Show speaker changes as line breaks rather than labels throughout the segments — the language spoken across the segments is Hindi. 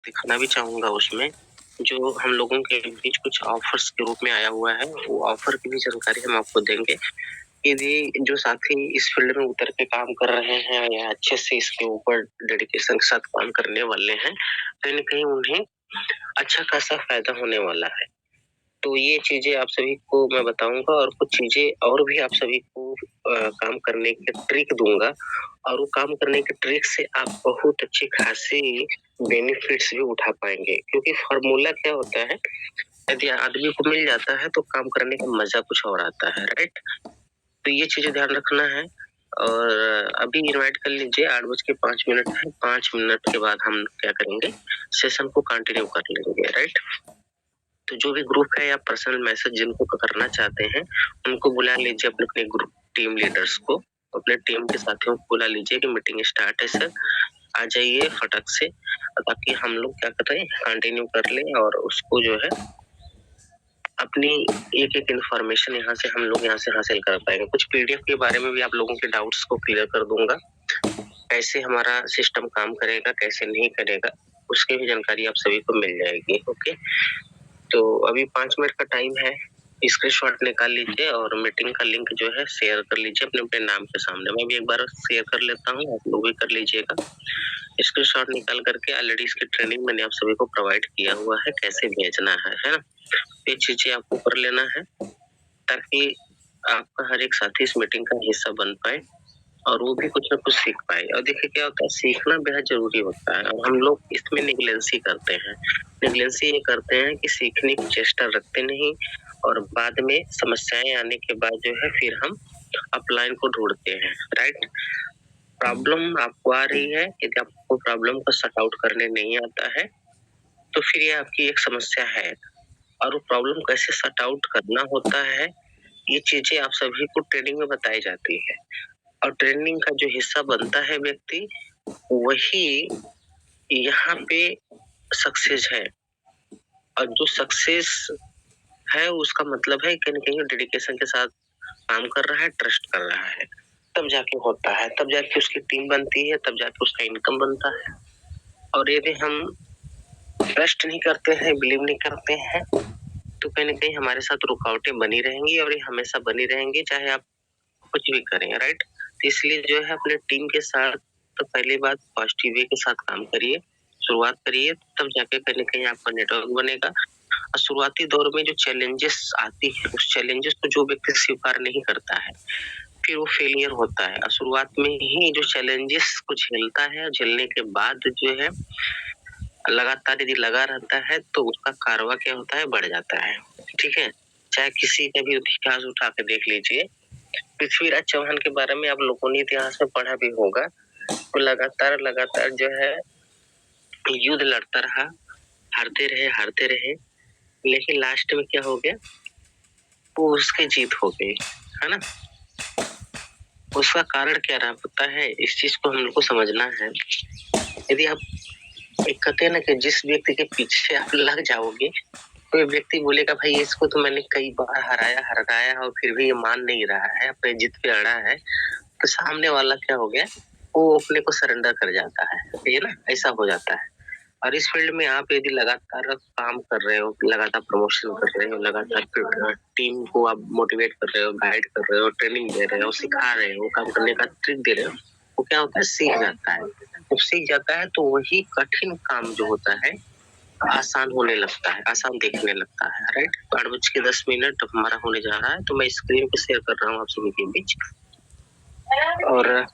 दिखाना भी चाहूँगा उसमें, जो हम लोगों के बीच कुछ ऑफर्स के रूप में आया हुआ है, वो ऑफर की भी जानकारी हम आपको देंगे। यदि जो साथी इस फील्ड में उतर के काम कर रहे हैं या अच्छे से इसके ऊपर डेडिकेशन के साथ काम करने वाले हैं, कहीं न कहीं उन्हें अच्छा खासा फ़ायदा होने वाला है। तो ये चीज़ें आप सभी को मैं बताऊँगा और कुछ चीज़ें और भी आप सभी को काम करने की ट्रिक दूँगा और वो काम करने की ट्रिक से आप बहुत अच्छी खासी बेनिफिट्स भी उठा पाएँगे। क्योंकि फ़ॉर्मूला क्या होता है, यदि आदमी को मिल जाता है तो काम करने का मज़ा कुछ और आता है, राइट? तो ये चीज़ें ध्यान रखना है और अभी इनवाइट कर लीजिए 8:05 है, 5 मिनट के बाद हम क्या करेंगे, सेशन को कंटिन्यू कर लेंगे, राइट? तो जो भी ग्रुप है या पर्सनल मैसेज जिनको करना चाहते हैं, उनको बुला लीजिए अपने ग्रुप टीम लीडर्स को, अपने टीम के साथियों को बुला लीजिए कि मीटिंग स्टार्ट है सर, आ जाइए फटाक से ताकि हम लोग क्या करें कंटिन्यू कर लें और उसको जो है अपनी एक-एक इन्फॉर्मेशन यहाँ से हासिल कर पाएँगे। कुछ पीडीएफ के बारे में भी आप लोगों के डाउट्स को क्लियर कर दूँगा। कैसे हमारा सिस्टम काम करेगा, कैसे नहीं करेगा, उसकी भी जानकारी आप सभी को मिल जाएगी, ओके? तो अभी 5 मिनट का टाइम है, स्क्रीनशॉट निकाल लीजिए और मीटिंग का लिंक जो है शेयर कर लीजिए अपने-अपने नाम के सामने। मैं भी एक बार शेयर कर लेता हूँ, आप लोग भी कर लीजिएगा। स्क्रीनशॉट निकाल करके ऑलरेडी इसकी ट्रेनिंग मैंने आप सभी को प्रोवाइड किया हुआ है, कैसे भेजना है ना? ये चीज़ें आपको कर लेना है, ताकि आपका हर एक साथी इस मीटिंग का हिस्सा बन पाए और वो भी कुछ न कुछ सीख पाए। और देखिए क्या होता है, सीखना बेहद ज़रूरी होता है और हम लोग इसमें नेग्लेंसी करते हैं। नेग्लेंसी ये करते हैं कि सीखने की चेष्टा रखते नहीं और बाद में समस्याएँ आने के बाद जो है फिर हम अपलाइन को ढूँढते हैं, राइट? प्रॉब्लम आपको आ रही है, यदि आपको प्रॉब्लम को सॉर्ट आउट करने नहीं आता है, तो फिर ये आपकी एक समस्या है और वो प्रॉब्लम कैसे सॉर्ट आउट करना होता है, ये चीज़ें आप सभी को ट्रेनिंग में बताई जाती है और ट्रेनिंग का जो हिस्सा बनता है व्यक्ति, वही यहाँ पे सक्सेस है और जो सक्सेस है उसका मतलब है कहीं न कहीं डेडिकेशन के साथ काम कर रहा है, ट्रस्ट कर रहा है। तब जाके होता है, तब जाके उसकी टीम बनती है, तब जाके उसका इनकम बनता है और यदि हम ट्रस्ट नहीं करते हैं, बिलीव नहीं करते हैं, तो कहीं न कहीं हमारे साथ रुकावटें बनी रहेंगी और ये हमेशा बनी रहेंगी, चाहे आप कुछ भी करें, राइट? तो इसलिए जो है अपने टीम के साथ तो पहली बात पॉजिटिव वे के साथ काम करिए, शुरुआत करिए, तब जाके कहीं न कहीं आपका नेटवर्क बनेगा और शुरुआती दौर में जो चैलेंजेस आती है, उस चैलेंजेस को जो व्यक्ति स्वीकार नहीं करता है, फिर वो फेलियर होता है और शुरुआत में ही जो चैलेंजेस को झेलता है, झेलने के बाद जो है लगातार यदि लगा रहता है, तो उसका कारवां क्या होता है, बढ़ जाता है, ठीक है? चाहे किसी का भी इतिहास उठा के देख लीजिए, पृथ्वीराज चौहान के बारे में आप लोगों ने इतिहास में पढ़ा भी होगा, वो लगातार जो है युद्ध लड़ता रहा, हारते रहे, लेकिन लास्ट में क्या हो गया, वो उसकी जीत हो गई, है ना? उसका कारण क्या रहा पता है? इस चीज़ को हम लोग को समझना है। यदि आप एक कहते हैं ना कि जिस व्यक्ति के पीछे आप लग जाओगे, कोई व्यक्ति बोलेगा भाई इसको तो मैंने कई बार हराया और फिर भी ये मान नहीं रहा है, अपनी जिद पे अड़ा है, तो सामने वाला क्या हो गया, वो अपने को सरेंडर कर जाता है, ये ना ऐसा हो जाता है। और इस फील्ड में आप यदि लगातार काम कर रहे हो, लगातार प्रमोशन कर रहे हो, लगातार टीम को आप मोटिवेट कर रहे हो, गाइड कर रहे हो, ट्रेनिंग दे रहे हो, सिखा रहे हो, काम करने का ट्रिक दे रहे हो, वो क्या होता है, सीख जाता है। जब सीख जाता है तो वही कठिन काम जो होता है आसान होने लगता है, आसान दिखने लगता है, राइट? 8:10 हमारा होने जा रहा है, तो मैं स्क्रीन पे शेयर कर रहा हूँ आप सभी के बीच और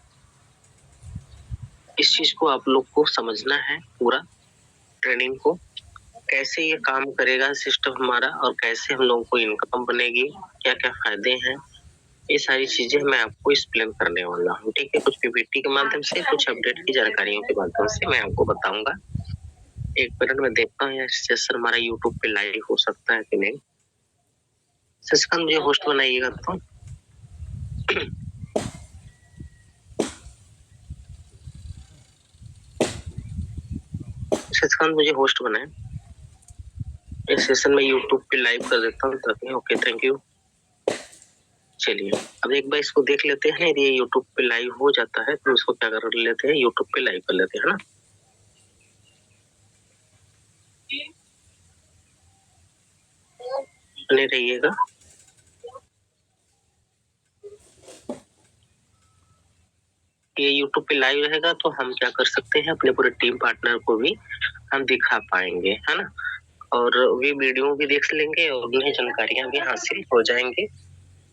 इस चीज को आप लोग को समझना है पूरा ट्रेनिंग को, कैसे ये काम करेगा सिस्टम हमारा और कैसे हम लोगों को इनकम बनेगी, क्या-क्या फायदे हैं, ये सारी चीजें मैं आपको एक्सप्लेन करने वाला हूँ, ठीक है? कुछ पीपीटी के माध्यम से, कुछ अपडेट की जानकारियों के माध्यम से मैं आपको बताऊंगा। एक मिनट में देखता हूँ यार सेशन हमारा यूट्यूब पे लाइव हो सकता है कि नहीं। शशिकांत मुझे होस्ट बनाइएगा तो। शशिकांत मुझे होस्ट बनाए। इस सेशन में यूट्यूब पे लाइव कर देता हूँ ताकि ओके थैंक यू। चलिए अब एक बार इसको देख लेते हैं, यदि ये यूट्यूब पे लाइव हो जाता है तो इसको क्या कर लेते हैं, यूट्यूब पे लाइव कर लेते हैं ना। बने रहिएगा। ये यूट्यूब पे लाइव रहेगा तो हम क्या कर सकते हैं, अपने पूरे टीम पार्टनर को भी हम दिखा पाएंगे, है ना। और वे वीडियो भी देख लेंगे और उन्हें जानकारियां भी हासिल हो जाएंगे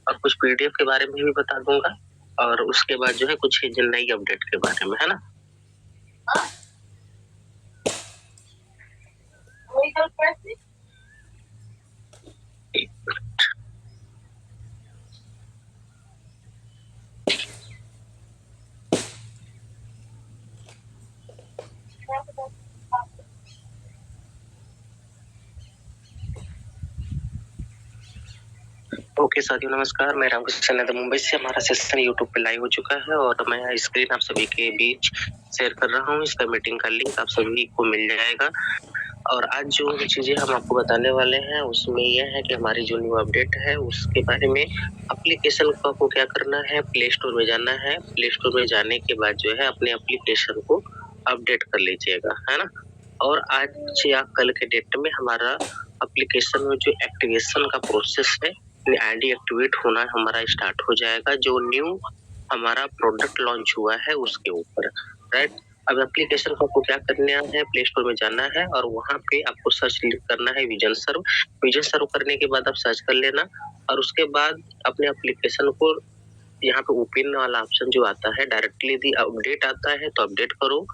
और कुछ पीडीएफ के बारे में भी बता दूंगा और उसके बाद जो है कुछ नई अपडेट के बारे में, है ना। ओके साथियों, नमस्कार। मैं रामकृष्ण यादव मुंबई से। हमारा सेशन यूट्यूब पे लाइव हो चुका है और मैं स्क्रीन आप सभी के बीच शेयर कर रहा हूँ। इसका मीटिंग का लिंक आप सभी को मिल जाएगा। और आज जो चीजें हम आपको बताने वाले हैं उसमें यह है कि हमारी जो न्यू अपडेट है उसके बारे में। एप्लीकेशन को आपको क्या करना है, प्ले स्टोर में जाना है। प्ले स्टोर में जाने के बाद जो है अपने एप्लीकेशन को अपडेट कर लीजिएगा, है ना। और आज या कल के डेट में हमारा एप्लीकेशन में जो एक्टिवेशन का प्रोसेस है, आईडी एक्टिवेट होना हमारा स्टार्ट हो जाएगा। जो न्यू हमारा प्रोडक्ट लॉन्च हुआ है उसके ऊपर, राइट। अब एप्लीकेशन को आपको क्या करना है, प्ले स्टोर में जाना है और वहां पे आपको सर्च करना है विजन सर्व। विजन सर्व करने के बाद आप सर्च कर लेना और उसके बाद अपने एप्लीकेशन को यहाँ पे ओपन वाला ऑप्शन जो आता है, डायरेक्टली यदि अपडेट आता है तो अपडेट करो,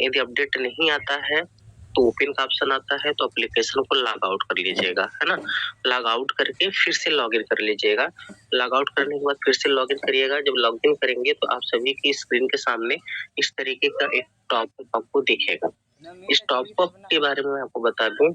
यदि अपडेट नहीं आता है तो ओपन का ऑप्शन आता है तो एप्लीकेशन को लॉग आउट कर लीजिएगा, है ना। लॉग आउट करके फिर से लॉग इन कर लीजिएगा। लॉग आउट करने के बाद फिर से लॉग इन करिएगा। जब लॉग इन करेंगे तो आप सभी की स्क्रीन के सामने इस तरीके का एक टॉपअप आपको दिखेगा। इस टॉपअप के बारे में आपको बता दूं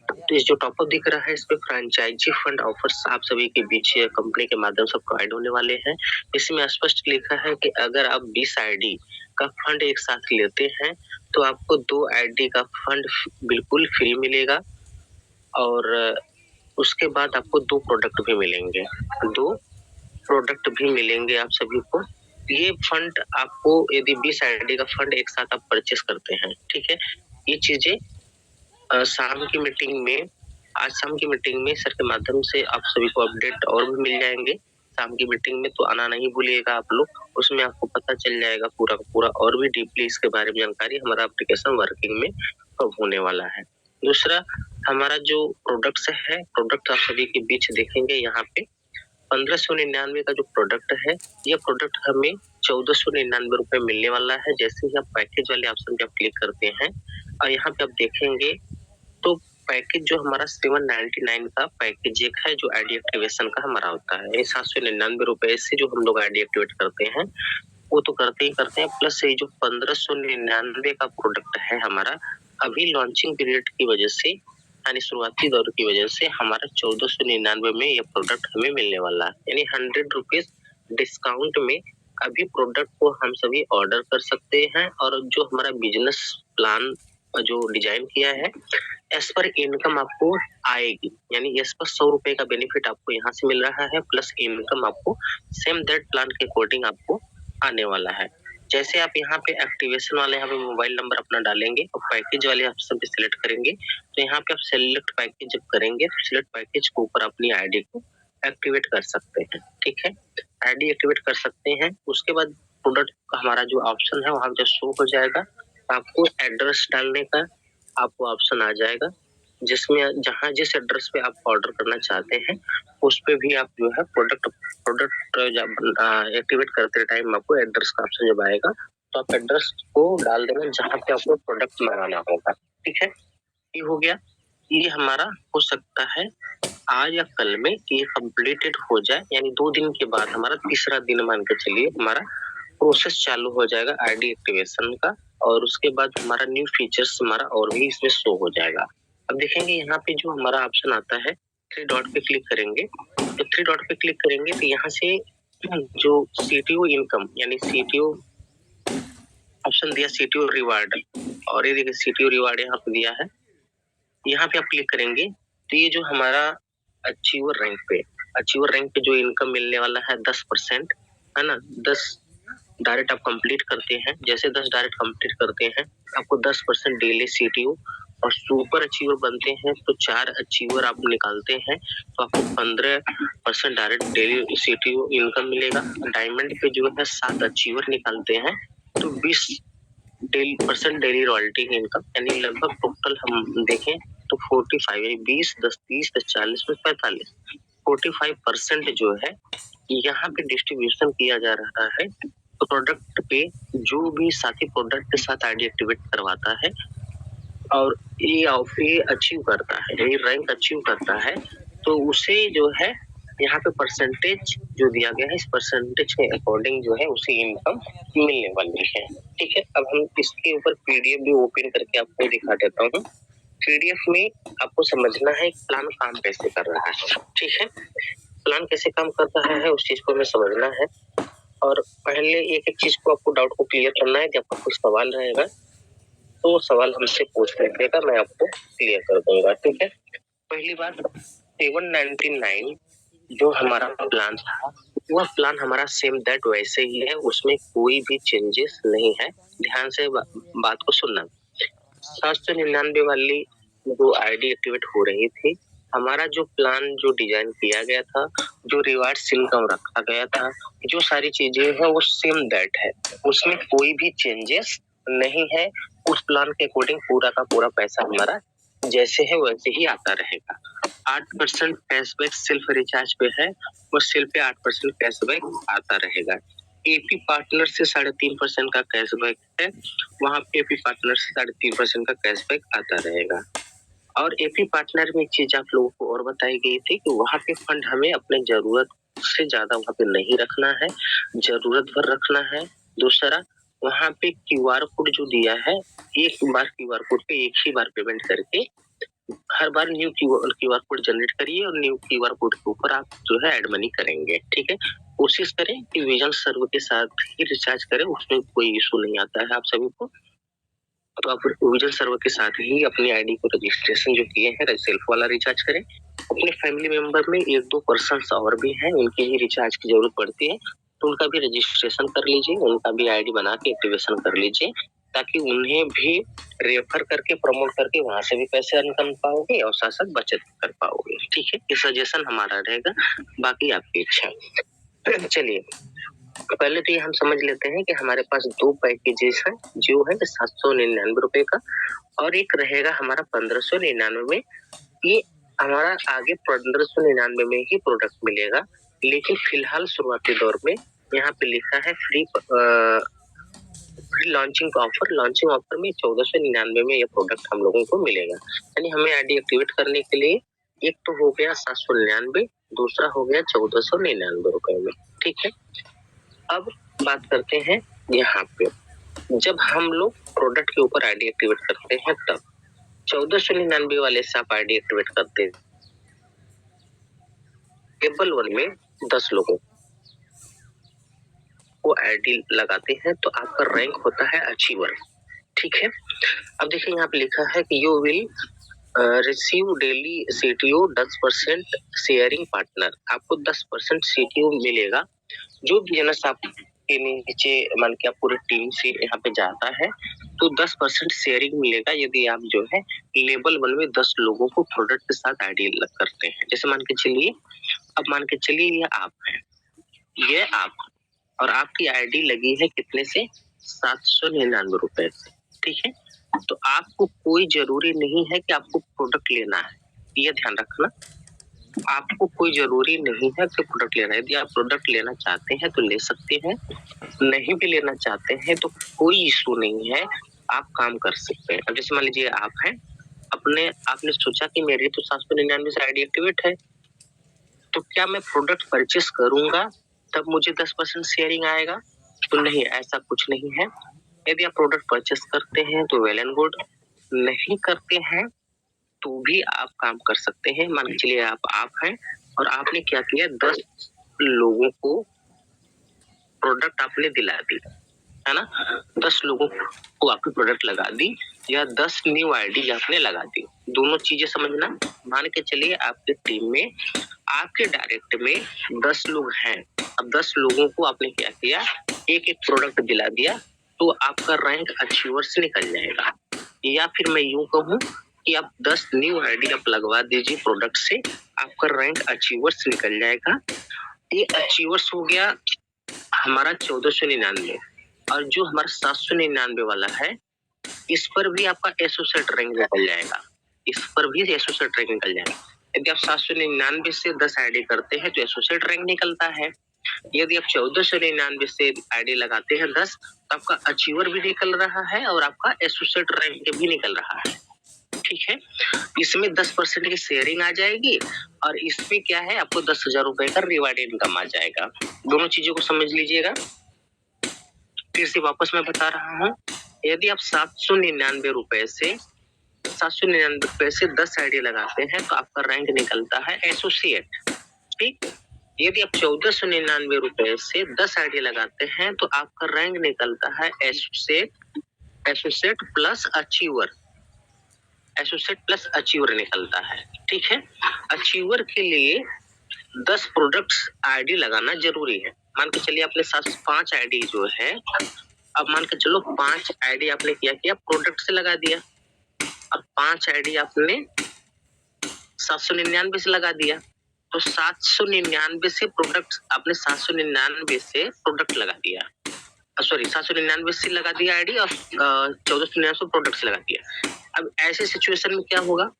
तो इस जो टॉपअप दिख रहा है इस पे फ्रेंचाइजी फंड ऑफर्स आप सभी के बीच कंपनी के माध्यम से प्रोवाइड होने वाले हैं। इसमें स्पष्ट लिखा है कि अगर आप 20 आईडी का फंड एक साथ लेते हैं तो आपको 2 आईडी का फंड बिल्कुल फ्री मिलेगा और उसके बाद आपको 2 प्रोडक्ट भी मिलेंगे। 2 प्रोडक्ट भी मिलेंगे आप सभी को। ये फंड आपको यदि 20 आईडी का फंड एक साथ आप परचेस करते हैं, ठीक है। ये चीजें शाम की मीटिंग में, आज शाम की मीटिंग में सर के माध्यम से आप सभी को अपडेट और भी मिल जाएंगे। शाम की मीटिंग में तो आना नहीं भूलिएगा आप लोग, उसमें आपको पता चल जाएगा पूरा का पूरा और भी डीपली इसके बारे में जानकारी। हमारा एप्लीकेशन वर्किंग में कब होने वाला है। दूसरा, हमारा जो प्रोडक्ट्स है, प्रोडक्ट आप सभी के बीच देखेंगे यहाँ पे 1599 का जो प्रोडक्ट है, ये प्रोडक्ट हमें 1499 रुपए मिलने वाला है। जैसे ही आप पैकेज वाले ऑप्शन पे क्लिक करते हैं और यहाँ पे आप देखेंगे तो पैकेज जो हमारा 799 का पैकेज एक है जो आईडी एक्टिवेशन का हमारा होता है। 799 रुपए से जो हम लोग आईडी एक्टिवेट करते हैं वो तो करते ही करते हैं, प्लस ये जो 1599 का प्रोडक्ट है हमारा, अभी लॉन्चिंग पीरियड की वजह से यानी शुरुआती दौर की वजह से हमारा 1499 में ये प्रोडक्ट हमें मिलने वाला है। यानी 100 रुपीज डिस्काउंट में अभी प्रोडक्ट को हम सभी ऑर्डर कर सकते हैं। और जो हमारा बिजनेस प्लान जो डिजाइन किया है एज पर इनकम आपको आएगी, यानी एज पर 100 रुपए का बेनिफिट आपको यहाँ से मिल रहा है, प्लस इनकम आपको सेम दैट प्लान के अकॉर्डिंग आपको आने वाला है। जैसे आप यहाँ पे एक्टिवेशन वाले यहाँ पे मोबाइल नंबर अपना डालेंगे और पैकेज वाले ऑप्शन पे सिलेक्ट करेंगे तो यहाँ पे आप सिलेक्ट पैकेज जब करेंगे तो सिलेक्ट पैकेज के ऊपर अपनी आईडी को एक्टिवेट कर सकते हैं, ठीक है। आईडी एक्टिवेट कर सकते हैं। उसके बाद प्रोडक्ट का हमारा जो ऑप्शन है वहां जब शो हो जाएगा आपको एड्रेस डालने का आपको ऑप्शन आ जाएगा, जिसमें जहां जिस एड्रेस पे आप ऑर्डर करना चाहते हैं उस पे भी आप जो है प्रोडक्ट एक्टिवेट करते टाइम आपको एड्रेस का ऑप्शन जब आएगा तो आप एड्रेस को डाल देना जहां पे आपको प्रोडक्ट मंगाना होगा, ठीक है। ये हो गया। ये हमारा हो सकता है आज या कल में ये कंप्लीटेड हो जाए, यानी 2 दिन के बाद हमारा तीसरा दिन मान के चलिए हमारा प्रोसेस चालू हो जाएगा आईडी एक्टिवेशन का। और उसके बाद हमारा न्यू फीचर्स हमारा और भी इसमें शो हो जाएगा। अब देखेंगे यहाँ पे जो हमारा ऑप्शन आता है 3 डॉट पे क्लिक करेंगे तो 3 डॉट पे क्लिक करेंगे तो यहाँ से जो सीटीओ इनकम यानी सीटीओ ऑप्शन दिया, सीटीओ रिवार्ड, और ये देखिए सीटीओ रिवार्ड यहाँ पे दिया है। यहाँ पे आप क्लिक करेंगे तो ये जो हमारा अचीवर रैंक पे जो इनकम मिलने वाला है 10%, है ना। 10 डायरेक्ट आप कंप्लीट करते हैं, जैसे 10 डायरेक्ट कंप्लीट करते हैं आपको 10% डेली सीटीओ और सुपर अचीवर बनते हैं तो 4 अचीवर आप निकालते हैं तो आपको 15% डायरेक्ट डेली सीटीओ इनकम मिलेगा। डायमंड पे जो है 7 अचीवर निकालते हैं तो 20% डेली रॉयल्टी इनकम, यानी लगभग टोटल हम देखें तो 45 यानी 20 10 30 10 40 में 45 45% जो है यहाँ पे डिस्ट्रीब्यूशन किया जा रहा है प्रोडक्ट पे। जो भी साथी प्रोडक्ट के साथ आईडी एक्टिवेट करवाता है और ये अचीव करता है, ये रैंक अचीव करता है, तो उसे जो है यहाँ पे परसेंटेज जो दिया गया है, इस परसेंटेज के अकॉर्डिंग जो है उसे इनकम मिलने वाली है। ठीक है, अब हम इसके ऊपर पीडीएफ भी ओपन करके आपको दिखा देता हूँ। पीडीएफ में आपको समझना है प्लान काम कैसे कर रहा है। ठीक है, प्लान कैसे काम कर रहा है उस चीज को हमें समझना है, और पहले एक एक चीज को आपको डाउट को क्लियर करना है। जब आपका कुछ सवाल रहेगा तो सवाल हमसे पूछ लीजिएगा, मैं आपको क्लियर कर दूंगा। ठीक है, पहली बात 799 जो हमारा प्लान था वह प्लान हमारा सेम दैट वैसे ही है, उसमें कोई भी चेंजेस नहीं है। ध्यान से बात को सुनना। 799 वाली जो आईडी एक्टिवेट हो रही थी, हमारा जो प्लान जो डिजाइन किया गया था, जो रिवार्ड्स इनकम रखा गया था, जो सारी चीजें हैं वो सेम दैट है, उसमें कोई भी चेंजेस नहीं है। उस प्लान के अकॉर्डिंग पूरा का पूरा पैसा हमारा जैसे है वैसे ही आता रहेगा। 8% कैशबैक सेल्फ रिचार्ज पे है और सेल्फ पे 8% कैशबैक आता रहेगा। एपी पार्टनर से 3.5% का कैशबैक है, वहां पे एपी पार्टनर से 3.5% का कैशबैक आता रहेगा। और एपी पार्टनर में एक चीज आप लोगों को और बताई गई थी कि वहां पे फंड हमें अपने जरूरत से ज्यादा वहां पे नहीं रखना है, जरूरत भर रखना है। दूसरा, वहां पे क्यूआर कोड जो दिया है, एक बार क्यूआर कोड पे एक ही बार पेमेंट करके हर बार न्यू क्यूआर कोड जनरेट करिए और न्यू क्यूआर कोड के ऊपर आप जो है ऐड मनी करेंगे। ठीक है, कोशिश करें कि विजन सर्व के साथ ही रिचार्ज करें, उसमें कोई इशू नहीं आता है आप सभी को। तो आप विजन सर्वर के साथ ही अपनी आईडी को रजिस्ट्रेशन जो किए हैं सेल्फ वाला रिचार्ज करें। अपने फैमिली मेंबर में 1-2 पर्सन और भी हैं, उनकी भी रिचार्ज की जरूरत पड़ती है, तो उनका भी रजिस्ट्रेशन कर लीजिए, उनका भी आईडी बना के एक्टिवेशन कर लीजिए, ताकि उन्हें भी रेफर करके प्रमोट करके वहां से भी पैसे अर्न कर पाओगे और साथ साथ बचत कर पाओगे। ठीक है, ये सजेशन हमारा रहेगा, बाकी आपकी इच्छा। चलिए, पहले तो ये हम समझ लेते हैं कि हमारे पास 2 पैकेजेस हैं, जो है 799 रुपए का और एक रहेगा हमारा 1599 में। ये हमारा आगे 1599 में ही प्रोडक्ट मिलेगा, लेकिन फिलहाल शुरुआती दौर में यहाँ पे लिखा है free launching offer. Launching offer में 1499 में ये प्रोडक्ट हम लोगों को मिलेगा। यानी हमें आईडी एक्टिवेट करने के लिए एक तो हो गया 799, दूसरा हो गया 1499 रुपए में। ठीक है, अब बात करते हैं यहाँ पे, जब हम लोग प्रोडक्ट के ऊपर आईडी एक्टिवेट करते हैं तब 1499 वाले से आप आईडी एक्टिवेट करते हैं, टेबल 1 में 10 लोगों को आईडी लगाते हैं तो आपका रैंक होता है अचीवर। ठीक है, अब देखिए यहाँ पे लिखा है कि you will receive daily CTO 10% sharing partner. आपको 10% सीटीओ मिलेगा। जो भी जनस आपके नीचे मान के आप पूरी टीम से यहाँ पे जाता है तो 10% शेयरिंग मिलेगा यदि आप जो है लेवल 1 में 10 लोगों को प्रोडक्ट के साथ आईडी करते हैं। जैसे मान के चलिए, अब मान के चलिए ये आप हैं, ये आप, और आपकी आईडी लगी है कितने से 799 रुपए से। ठीक है, तो आपको कोई जरूरी नहीं है कि आपको प्रोडक्ट लेना है, ये ध्यान रखना। आपको कोई जरूरी नहीं है कि प्रोडक्ट लेना है। यदि आप प्रोडक्ट लेना चाहते हैं तो ले सकते हैं, नहीं भी लेना चाहते हैं तो कोई इशू नहीं है, आप काम कर सकते हैं। अब जैसे मान लीजिए आप हैं, आपने सोचा कि मेरी तो 799 से आईडी एक्टिवेट है, तो क्या मैं प्रोडक्ट परचेस करूंगा तब मुझे 10% शेयरिंग आएगा? तो नहीं, ऐसा कुछ नहीं है। यदि आप प्रोडक्ट परचेस करते हैं तो वेल एंड गुड, नहीं करते हैं तो भी आप काम कर सकते हैं। मान के चलिए आप हैं और आपने क्या किया, 10 लोगों को प्रोडक्ट आपने दिला दी, है ना, 10 लोगों को आपकी प्रोडक्ट लगा दी या 10 न्यू आईडी आपने लगा दी। दोनों चीजें समझना। मान के चलिए आपके टीम में, आपके डायरेक्ट में 10 लोग हैं, अब 10 लोगों को आपने क्या किया, एक एक प्रोडक्ट दिला दिया, तो आपका रैंक अचीवर से निकल जाएगा। या फिर मैं यूं कहूं कि आप 10 न्यू आईडी आप लगवा दीजिए प्रोडक्ट से, आपका रैंक अचीवर्स निकल जाएगा। ये अचीवर्स हो गया हमारा 1499, और जो हमारा 799 वाला है, इस पर भी आपका एसोसिएट रैंक निकल जाएगा। इस पर भी एसोसिएट रैंक निकल जाएगा। यदि आप 799 से 10 आईडी करते हैं तो एसोसिएट रैंक निकलता है। यदि आप 1499 से आईडी लगाते हैं 10, तो आपका अचीवर भी निकल रहा है और आपका एसोसिएट रैंक भी निकल रहा है। ठीक है, इसमें 10% की शेयरिंग आ जाएगी और इसमें क्या है, आपको 10,000 रुपए का रिवार्ड इनकम आ जाएगा। दोनों चीजों को समझ लीजिएगा। फिर से वापस मैं बता रहा हूँ, यदि आप 799 रुपए से 10 आईडी लगाते हैं तो आपका रैंक निकलता है एसोसिएट। ठीक, यदि आप 1499 रुपए से 10 आईडी लगाते हैं तो आपका रैंक निकलता है associate plus achiever. Associate plus achiever निकलता है। ठीक है, अचीवर के लिए 10 प्रोडक्ट्स आईडी लगाना जरूरी है। मान के चलिए अपने साथ 5 आईडी जो है, अब मान के चलो 5 आईडी आपने किया प्रोडक्ट से लगा दिया, अब 5 आईडी आपने 799 से लगा दिया, तो 799 से प्रोडक्ट आपने 799 से प्रोडक्ट लगा दिया, सॉरी 799 से लगा दिया आईडी और 1499 से प्रोडक्ट से लगा दिया। अब ऐसे सिचुएशन में क्या होगा,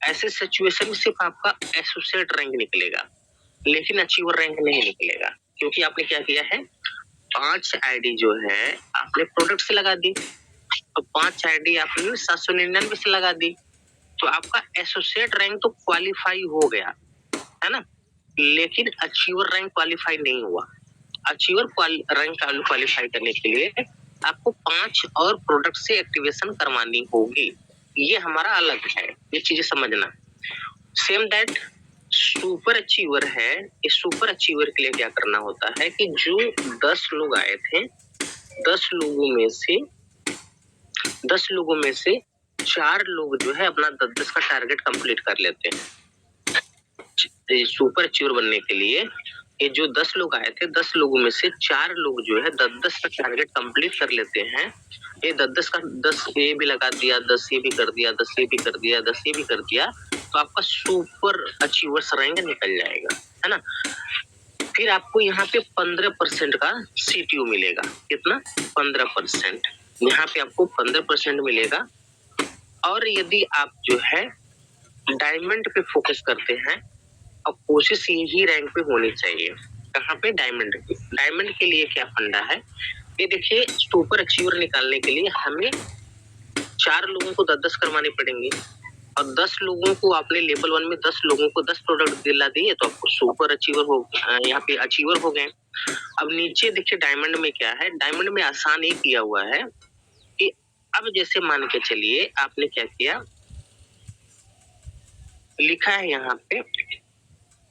ऐसे सिचुएशन में सिर्फ आपका एसोसिएट रैंक निकलेगा, लेकिन अचीवर रैंक नहीं निकलेगा, क्योंकि आपने क्या किया है, 5 आईडी जो है आपने प्रोडक्ट से लगा दी, तो 5 आईडी आपने 799 से लगा दी, तो आपका एसोसिएट रैंक तो क्वालिफाई हो गया है ना, लेकिन अचीवर रैंक क्वालिफाई नहीं हुआ। अचीवर रैंक क्वालिफाई करने के लिए आपको 5 और प्रोडक्ट से एक्टिवेशन करवानी होगी। ये हमारा अलग है, ये चीजें समझना। सेम दैट सुपर अचीवर है, इस सुपर अचीवर के लिए क्या करना होता है कि जो 10 लोग आए थे, 10 लोगों में से 4 लोग जो है अपना 10-10 का टारगेट कंप्लीट कर लेते हैं। सुपर अचीवर बनने के लिए ये जो 10 लोग आए थे, 10 लोगों में से 4 लोग जो है 10-10 का टारगेट कंप्लीट कर लेते हैं। ये 10-10 का 10 ये भी लगा दिया, 10 ये भी कर दिया, 10 ये भी कर दिया, 10 ये भी कर दिया, तो आपका सुपर अचीवर्स रैंक निकल जाएगा, है ना। फिर आपको यहाँ पे 15% का सीटीयू मिलेगा। कितना? 15%। यहाँ पे आपको 15% मिलेगा। और यदि आप जो है डायमंड पे फोकस करते हैं, अब कोशिश यही रैंक पे होनी चाहिए। कहाँ पे? डायमंड पे। डायमंड के लिए क्या फंडा है, ये देखिए, सुपर अचीवर निकालने के लिए हमें 4 लोगों को 10-10 करवाने पड़ेंगे, और 10 लोगों को आपने लेवल 1 में 10 लोगों को 10 प्रोडक्ट दिला दिए, तो आपको सुपर अचीवर हो, यहाँ पे अचीवर हो गए। अब नीचे देखिए डायमंड में क्या है, डायमंड में आसान ही किया हुआ है कि अब जैसे मान के चलिए आपने क्या किया, लिखा है यहाँ पे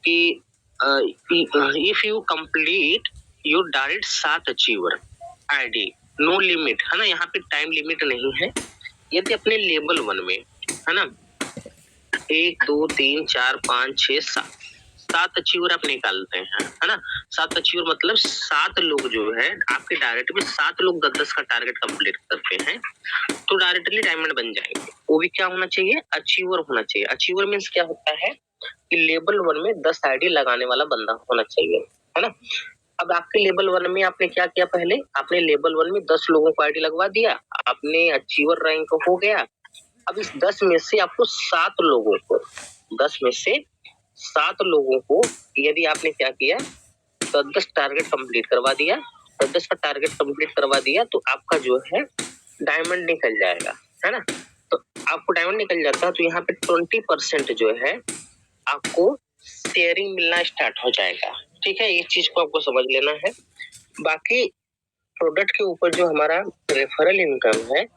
कि if you complete your direct 7 achiever ID, no limit, है ना, यहाँ पे टाइम लिमिट नहीं है। यदि अपने लेवल 1 में, है ना, 1 2 3 4 5 6 7 अचीवर आप निकालते हैं, है ना। 7 अचीवर मतलब 7 लोग जो है आपके डायरेक्ट में 7 लोग 10-10 का टारगेट कंप्लीट करते हैं, तो डायरेक्टली डायमंड बन जाएंगे। वो भी क्या होना चाहिए? अचीवर होना चाहिए। अचीवर मीन्स क्या होता है कि लेवल 1 में 10 आईडी लगाने वाला बंदा होना चाहिए, है ना। अब आपके लेवल 1 में आपने क्या किया, पहले आपने लेवल 1 में 10 लोगों को आईडी लगवा दिया, आपने अचीवर रैंक हो गया। अब इस 10 में से आपको 7 लोगों को, 10 में से 7 लोगों को यदि आपने क्या किया, 10-10 टारगेट कंप्लीट करवा दिया, 10-10 का टारगेट कंप्लीट करवा दिया, तो आपका जो है डायमंड निकल जाएगा, है ना। तो आपको डायमंड निकल जाता है, तो यहाँ पे 20% जो है आपको शेयरिंग मिलना स्टार्ट हो जाएगा। ठीक है, इस चीज को आपको समझ लेना है। बाकी प्रोडक्ट के ऊपर जो हमारा रेफरल इनकम है,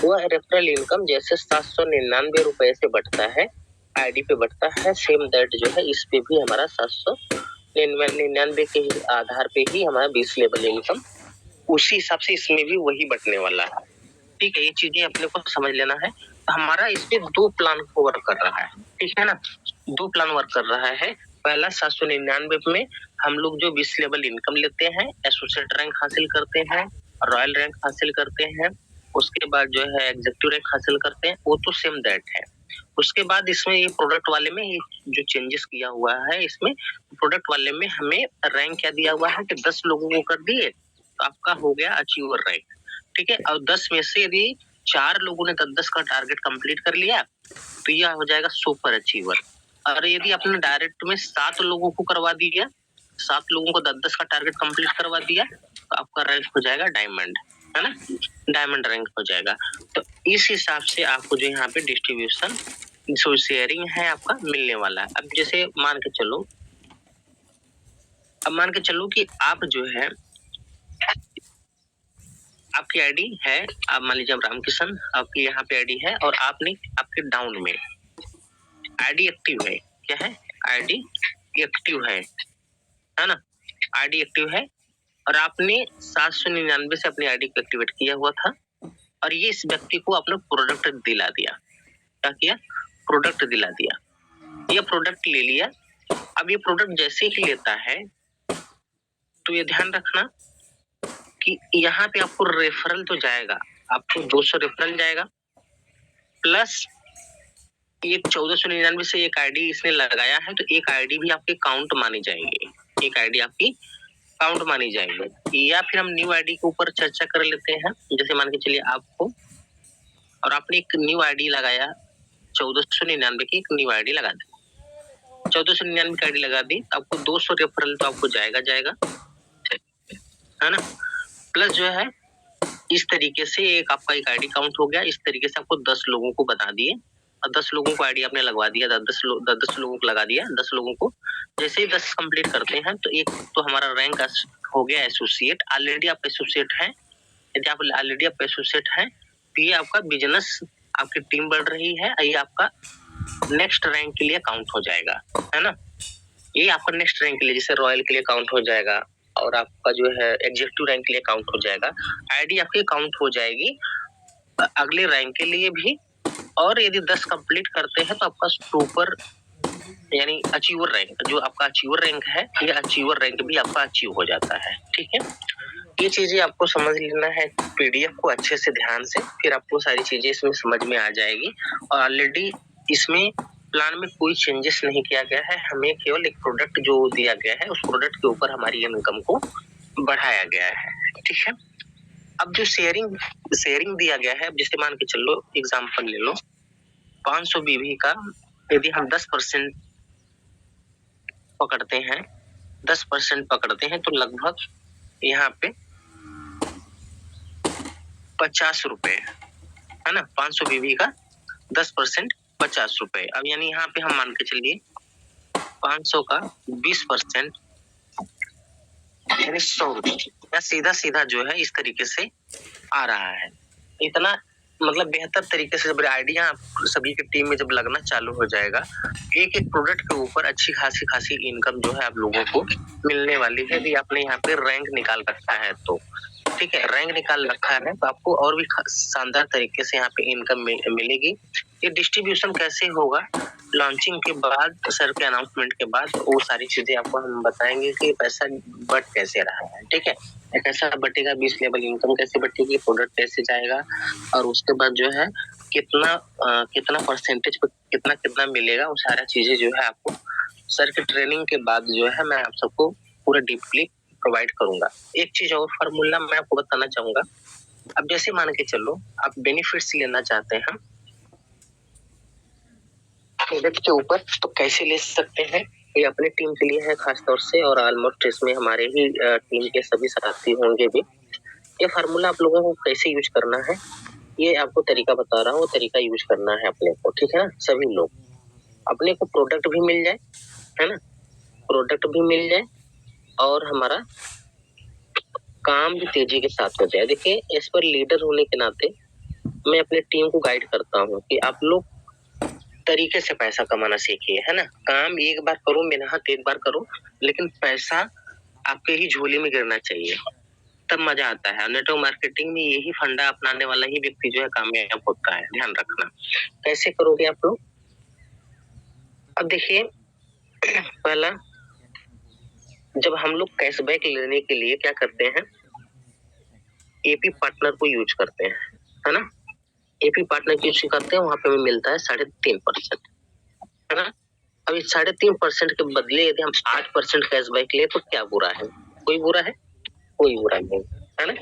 वह रेफरल इनकम जैसे 799 रुपए से बढ़ता है, आईडी पे बढ़ता है, सेम दैट जो है इस पे भी हमारा 799 के आधार पे ही हमारा 20 लेवल इनकम, उसी हिसाब से इसमें भी वही बढ़ने वाला है। ठीक है, ये चीजें अपने को समझ लेना है। हमारा इस पे 2 प्लान वर्क कर रहा है, ठीक है ना, 2 प्लान वर्क कर रहा है। पहला 799 में हम लोग जो 20 लेवल इनकम लेते हैं, एसोसिएट रैंक हासिल करते हैं, रॉयल रैंक हासिल करते हैं, उसके बाद जो है एग्जीक्यूटिव रैंक हासिल करते हैं, वो तो सेम दैट है। उसके बाद इसमें ये प्रोडक्ट वाले में ये जो चेंजेस किया हुआ है, इसमें प्रोडक्ट वाले में हमें रैंक क्या दिया हुआ है कि 10 लोगों को कर दिए तो आपका हो गया अचीवर रैंक, ठीक है। और 10 में से यदि 4 लोगों ने 10-10 का टारगेट कंप्लीट कर लिया तो यह हो जाएगा सुपर अचीवर। और यदि आपने डायरेक्ट में 7 लोगों को करवा दिया, 7 लोगों को 10-10 का टारगेट कंप्लीट करवा दिया तो आपका रैंक हो जाएगा डायमंड, है ना, डायमंड रैंक हो जाएगा। तो इस हिसाब से आपको जो यहाँ पे डिस्ट्रीब्यूशन जो शेयरिंग है आपका मिलने वाला है। अब जैसे मान के चलो कि आप जो है आपकी आईडी है, आप मान लीजिए रामकिशन, आपकी यहाँ पे आईडी है और आपने आपके डाउन में आईडी एक्टिव है, क्या है, आईडी एक्टिव है ना, आईडी एक्टिव है और आपने 799 से अपनी आईडी को एक्टिवेट किया हुआ था और ये इस व्यक्ति को आपने प्रोडक्ट दिला दिया। क्या किया, प्रोडक्ट दिला दिया, ये प्रोडक्ट ले लिया। अब ये प्रोडक्ट जैसे ही लेता है तो ये ध्यान रखना कि यहाँ पे आपको रेफरल तो जाएगा, आपको 200 रेफरल जाएगा प्लस ये 1499 से एक आईडी इसने लगाया है तो एक आईडी भी आपके काउंट मानी जाएगी, एक आईडी आपकी काउंट मानी जाएगी। या फिर हम न्यू आईडी के ऊपर चर्चा कर लेते हैं। जैसे मान के चलिए आपको और आपने एक न्यू आईडी लगाया 1499 की, एक न्यू आईडी लगा दी, 1499 की आईडी लगा दी, आपको 200 रेफरल तो आपको जाएगा, है ना। प्लस जो है इस तरीके से एक आपका एक आईडी काउंट हो गया। इस तरीके से आपको 10 लोगों को बता दिए और 10 लोगों को आईडी आपने लगवा दिया, 10 लोगों को लगा दिया। 10 लोगों को जैसे ही 10 कंप्लीट करते हैं तो एक तो हमारा रैंक हो गया एसोसिएट। ऑलरेडी आप एसोसिएट हैं, यदि आप ऑलरेडी आप एसोसिएट हैं तो ये आपका बिजनेस, आपकी टीम बढ़ रही है, ये आपका नेक्स्ट रैंक के लिए काउंट हो जाएगा, है ना। ये आपका नेक्स्ट रैंक के लिए, जैसे रॉयल के लिए काउंट हो जाएगा और आपका जो है एग्जीक्यूटिव रैंक के लिए काउंट हो जाएगा। आईडी आपकी काउंट हो जाएगी अगले रैंक के लिए भी। और यदि 10 कंप्लीट करते हैं तो आपका सुपर यानी अचीवर रैंक, जो आपका अचीवर रैंक है, ये अचीवर रैंक भी आपका अचीव हो जाता है, ठीक है। ये चीजें आपको समझ लेना है पीडीएफ को अच्छे से ध्यान से, फिर आपको सारी चीजें इसमें समझ में आ जाएगी। और ऑलरेडी इसमें प्लान में कोई चेंजेस नहीं किया गया है, हमें केवल एक प्रोडक्ट जो दिया गया है उस प्रोडक्ट के ऊपर हमारी इनकम को बढ़ाया गया है, ठीक है। अब जो शेयरिंग दिया गया है, जैसे मान के चलो एग्जांपल ले लो 500 बीवी का यदि हम 10% पकड़ते हैं, 10% पकड़ते हैं तो लगभग यहाँ पे 50 रुपए, है ना। 500 बीवी का 10% 50 रुपए। अब यानी यहाँ पे हम मान के चलिए 500 का 20% यानी 100 रुपए, सीधा जो है इस तरीके से आ रहा है। इतना मतलब बेहतर तरीके से जब आइडिया सभी की टीम में जब लगना चालू हो जाएगा, एक एक प्रोडक्ट के ऊपर अच्छी खासी इनकम जो है आप लोगों को मिलने वाली है। यदि आपने यहाँ पे रैंक निकाल रखा है तो ठीक है, रैंक निकाल रखा है तो आपको और भी शानदार तरीके से यहाँ पे इनकम मिलेगी। ये डिस्ट्रीब्यूशन कैसे होगा, लॉन्चिंग के बाद, सर के अनाउंसमेंट के बाद वो सारी चीजें आपको हम बताएंगे कि पैसा बट कैसे रहा है, ठीक है। कैसा बटेगा, 20 लेवल इनकम कैसे बटेगी, प्रोडक्ट कैसे जाएगा और उसके बाद जो है कितना परसेंटेज पे कितना मिलेगा, वो सारा चीजें जो है आपको सर के ट्रेनिंग के बाद जो है मैं आप सबको पूरा डीपली प्रोवाइड करूंगा। एक चीज और फार्मूला मैं आपको बताना चाहूंगा। अब जैसे मान के चलो आप बेनिफिट्स लेना चाहते हैं प्रोडक्ट के ऊपर तो कैसे ले सकते हैं, ये अपने टीम के लिए है खास तौर से और ऑलमोस्ट इसमें हमारे ही टीम के सभी साथी होंगे भी। ये फार्मूला आप लोगों को कैसे यूज करना है, ये आपको तरीका बता रहा हूँ, तरीका यूज करना है अपने को, ठीक है ना। सभी लोग अपने को प्रोडक्ट भी मिल जाए, है ना, प्रोडक्ट भी मिल जाए और हमारा काम भी तेजी के साथ हो जाए। देखिए, इस पर लीडर होने के नाते मैं अपने टीम को गाइड करता हूँ कि आप लोग तरीके से पैसा कमाना सीखिए, है ना। काम एक बार करो, मेहनत एक बार करो, लेकिन पैसा आपके ही झोली में गिरना चाहिए, तब मजा आता है। नेटवर्क मार्केटिंग में यही फंडा अपनाने वाला ही व्यक्ति जो है कामयाब होता है, ध्यान रखना। कैसे करोगे आप लोग, अब देखिए पहला, जब हम लोग कैशबैक लेने के लिए क्या करते हैं, एपी पार्टनर को यूज करते हैं, है ना। एपी पार्टनर की करते हैं, वहां पे हमें मिलता है 3.5%, है ना। अब इस 3.5% के बदले यदि हम 8% कैशबैक ले तो क्या बुरा है? कोई बुरा है? कोई बुरा नहीं, है ना।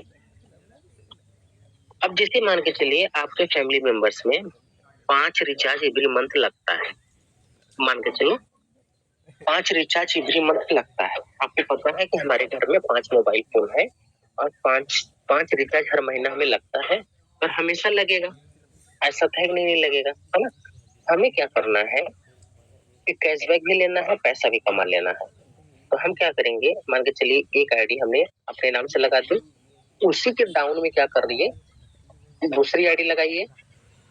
अब जैसे मान के चलिए आपके फैमिली मेंबर्स में 5 रिचार्ज एवरी मंथ लगता है, मान के चलो 5 रिचार्ज एवरी मंथ लगता है। आपको पता है कि हमारे घर में 5 मोबाइल फोन है और 5 रिचार्ज हर महीना हमें लगता है और हमेशा लगेगा, ऐसा तो है कि नहीं लगेगा, है ना। हमें क्या करना है कि कैशबैक भी लेना है, पैसा भी कमा लेना है। तो हम क्या करेंगे, मान के चलिए एक आईडी हमने अपने नाम से लगा दी, उसी के डाउन में क्या कर रही है, दूसरी आईडी लगाइए,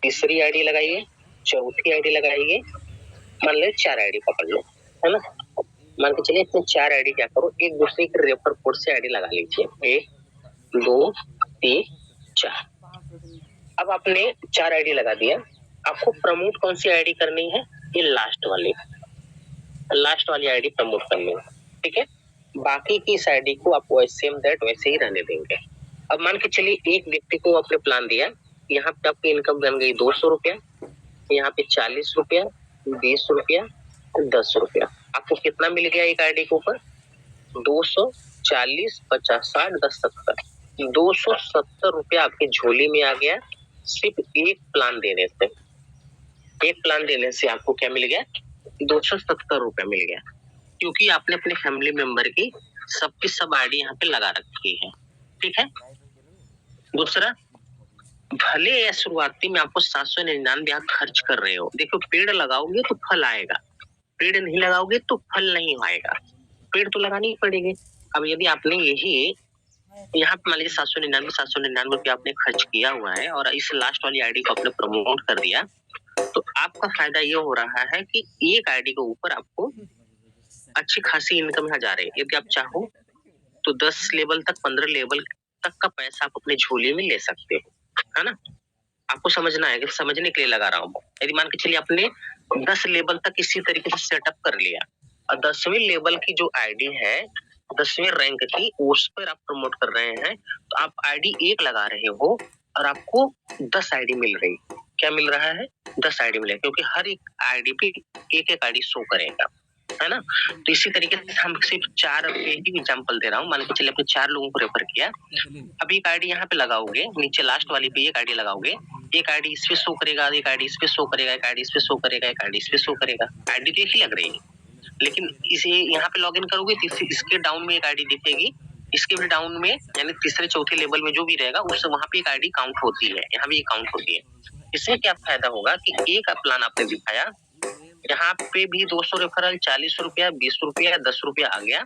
तीसरी आईडी लगाइए, चौथी आईडी लगाइए, मान लो 4 आईडी पकड़ लो, है ना। मान के चलिए इसमें 4 आईडी क्या करो, एक दूसरे के रेफर कोड से आईडी लगा लीजिए, 1 2 3 4। अब आपने 4 आईडी लगा दिया, आपको प्रमोट कौन सी आईडी करनी है, ये लास्ट वाली आईडी प्रमोट करनी है, ठीक है। बाकी की इस आईडी को आप सेम दैट वैसे ही रहने देंगे। अब मान के चलिए एक व्यक्ति को आपने प्लान दिया, यहाँ पे आपकी इनकम बन गई 200 रुपया, यहाँ पे 40 रुपया, 20 रुपया, 10 रुपया। आपको कितना मिल गया एक आईडी के ऊपर, 200, 40, 50, 60, 10, 70, 270 रुपया आपकी झोली में आ गया, सिर्फ एक प्लान देने से। एक प्लान देने से आपको क्या मिल गया, 270 रुपया मिल गया, क्योंकि आपने अपने फैमिली मेंबर की सबकी सब आईडी यहाँ पे लगा रखी है, ठीक है। दूसरा, भले या शुरुआती में आपको 799 आप खर्च कर रहे हो, देखो पेड़ लगाओगे तो फल आएगा, पेड़ नहीं लगाओगे तो फल नहीं आएगा, पेड़ तो लगानी ही पड़ेगी। अब यदि आपने यही यहाँ पे मान लीजिए 799 रुपया आपने खर्च किया हुआ है और इस लास्ट वाली आईडी को आपने प्रमोट कर दिया, तो आपका फायदा ये हो रहा है कि एक आईडी के ऊपर आपको अच्छी खासी इनकम यहाँ जा रही है। यदि आप चाहो तो 10 लेवल तक, 15 लेवल तक का पैसा आप अपने झोले में ले सकते हो, है ना। आपको समझना है कि समझने के लिए लगा रहा हूँ। यदि मान के चलिए आपने 10 लेवल तक इसी तरीके से सेटअप कर लिया और 10वीं लेवल की जो आईडी है, 10वीं रैंक की, उस पर आप प्रमोट कर रहे हैं, तो आप आईडी 1 लगा रहे हो और आपको 10 आईडी मिल रही। क्या मिल रहा है, 10 आईडी मिले, क्योंकि हर एक आईडी पे एक आईडी शो करेगा, है ना। तो इसी तरीके से हम सिर्फ 4 के ही एग्जांपल दे रहा हूँ। मान के चलिए आपने 4 लोगों को रेफर किया, अब एक आईडी यहाँ पे लगाओगे, नीचे लास्ट वाली पे एक आईडी लगाओगे, एक आईडी इस पे शो करेगा, एक आईडी इस पे शो करेगा, एक आईडी इस पे शो करेगा, एक आईडी इस पे शो करेगा, आईडी तो एक ही लग रही है, लेकिन इसे यहाँ पे लॉगिन करोगे तो इसके डाउन में एक आईडी दिखेगी, इसके भी डाउन में, यानी तीसरे चौथे लेवल में जो भी रहेगा उससे वहां पे एक आईडी काउंट होती है, यहाँ भी काउंट होती है। इससे क्या फायदा होगा कि एक प्लान आपने दिखाया, यहाँ पे भी 200 रेफरल, 40 रुपया, 20 रुपया, 10 रुपया आ गया,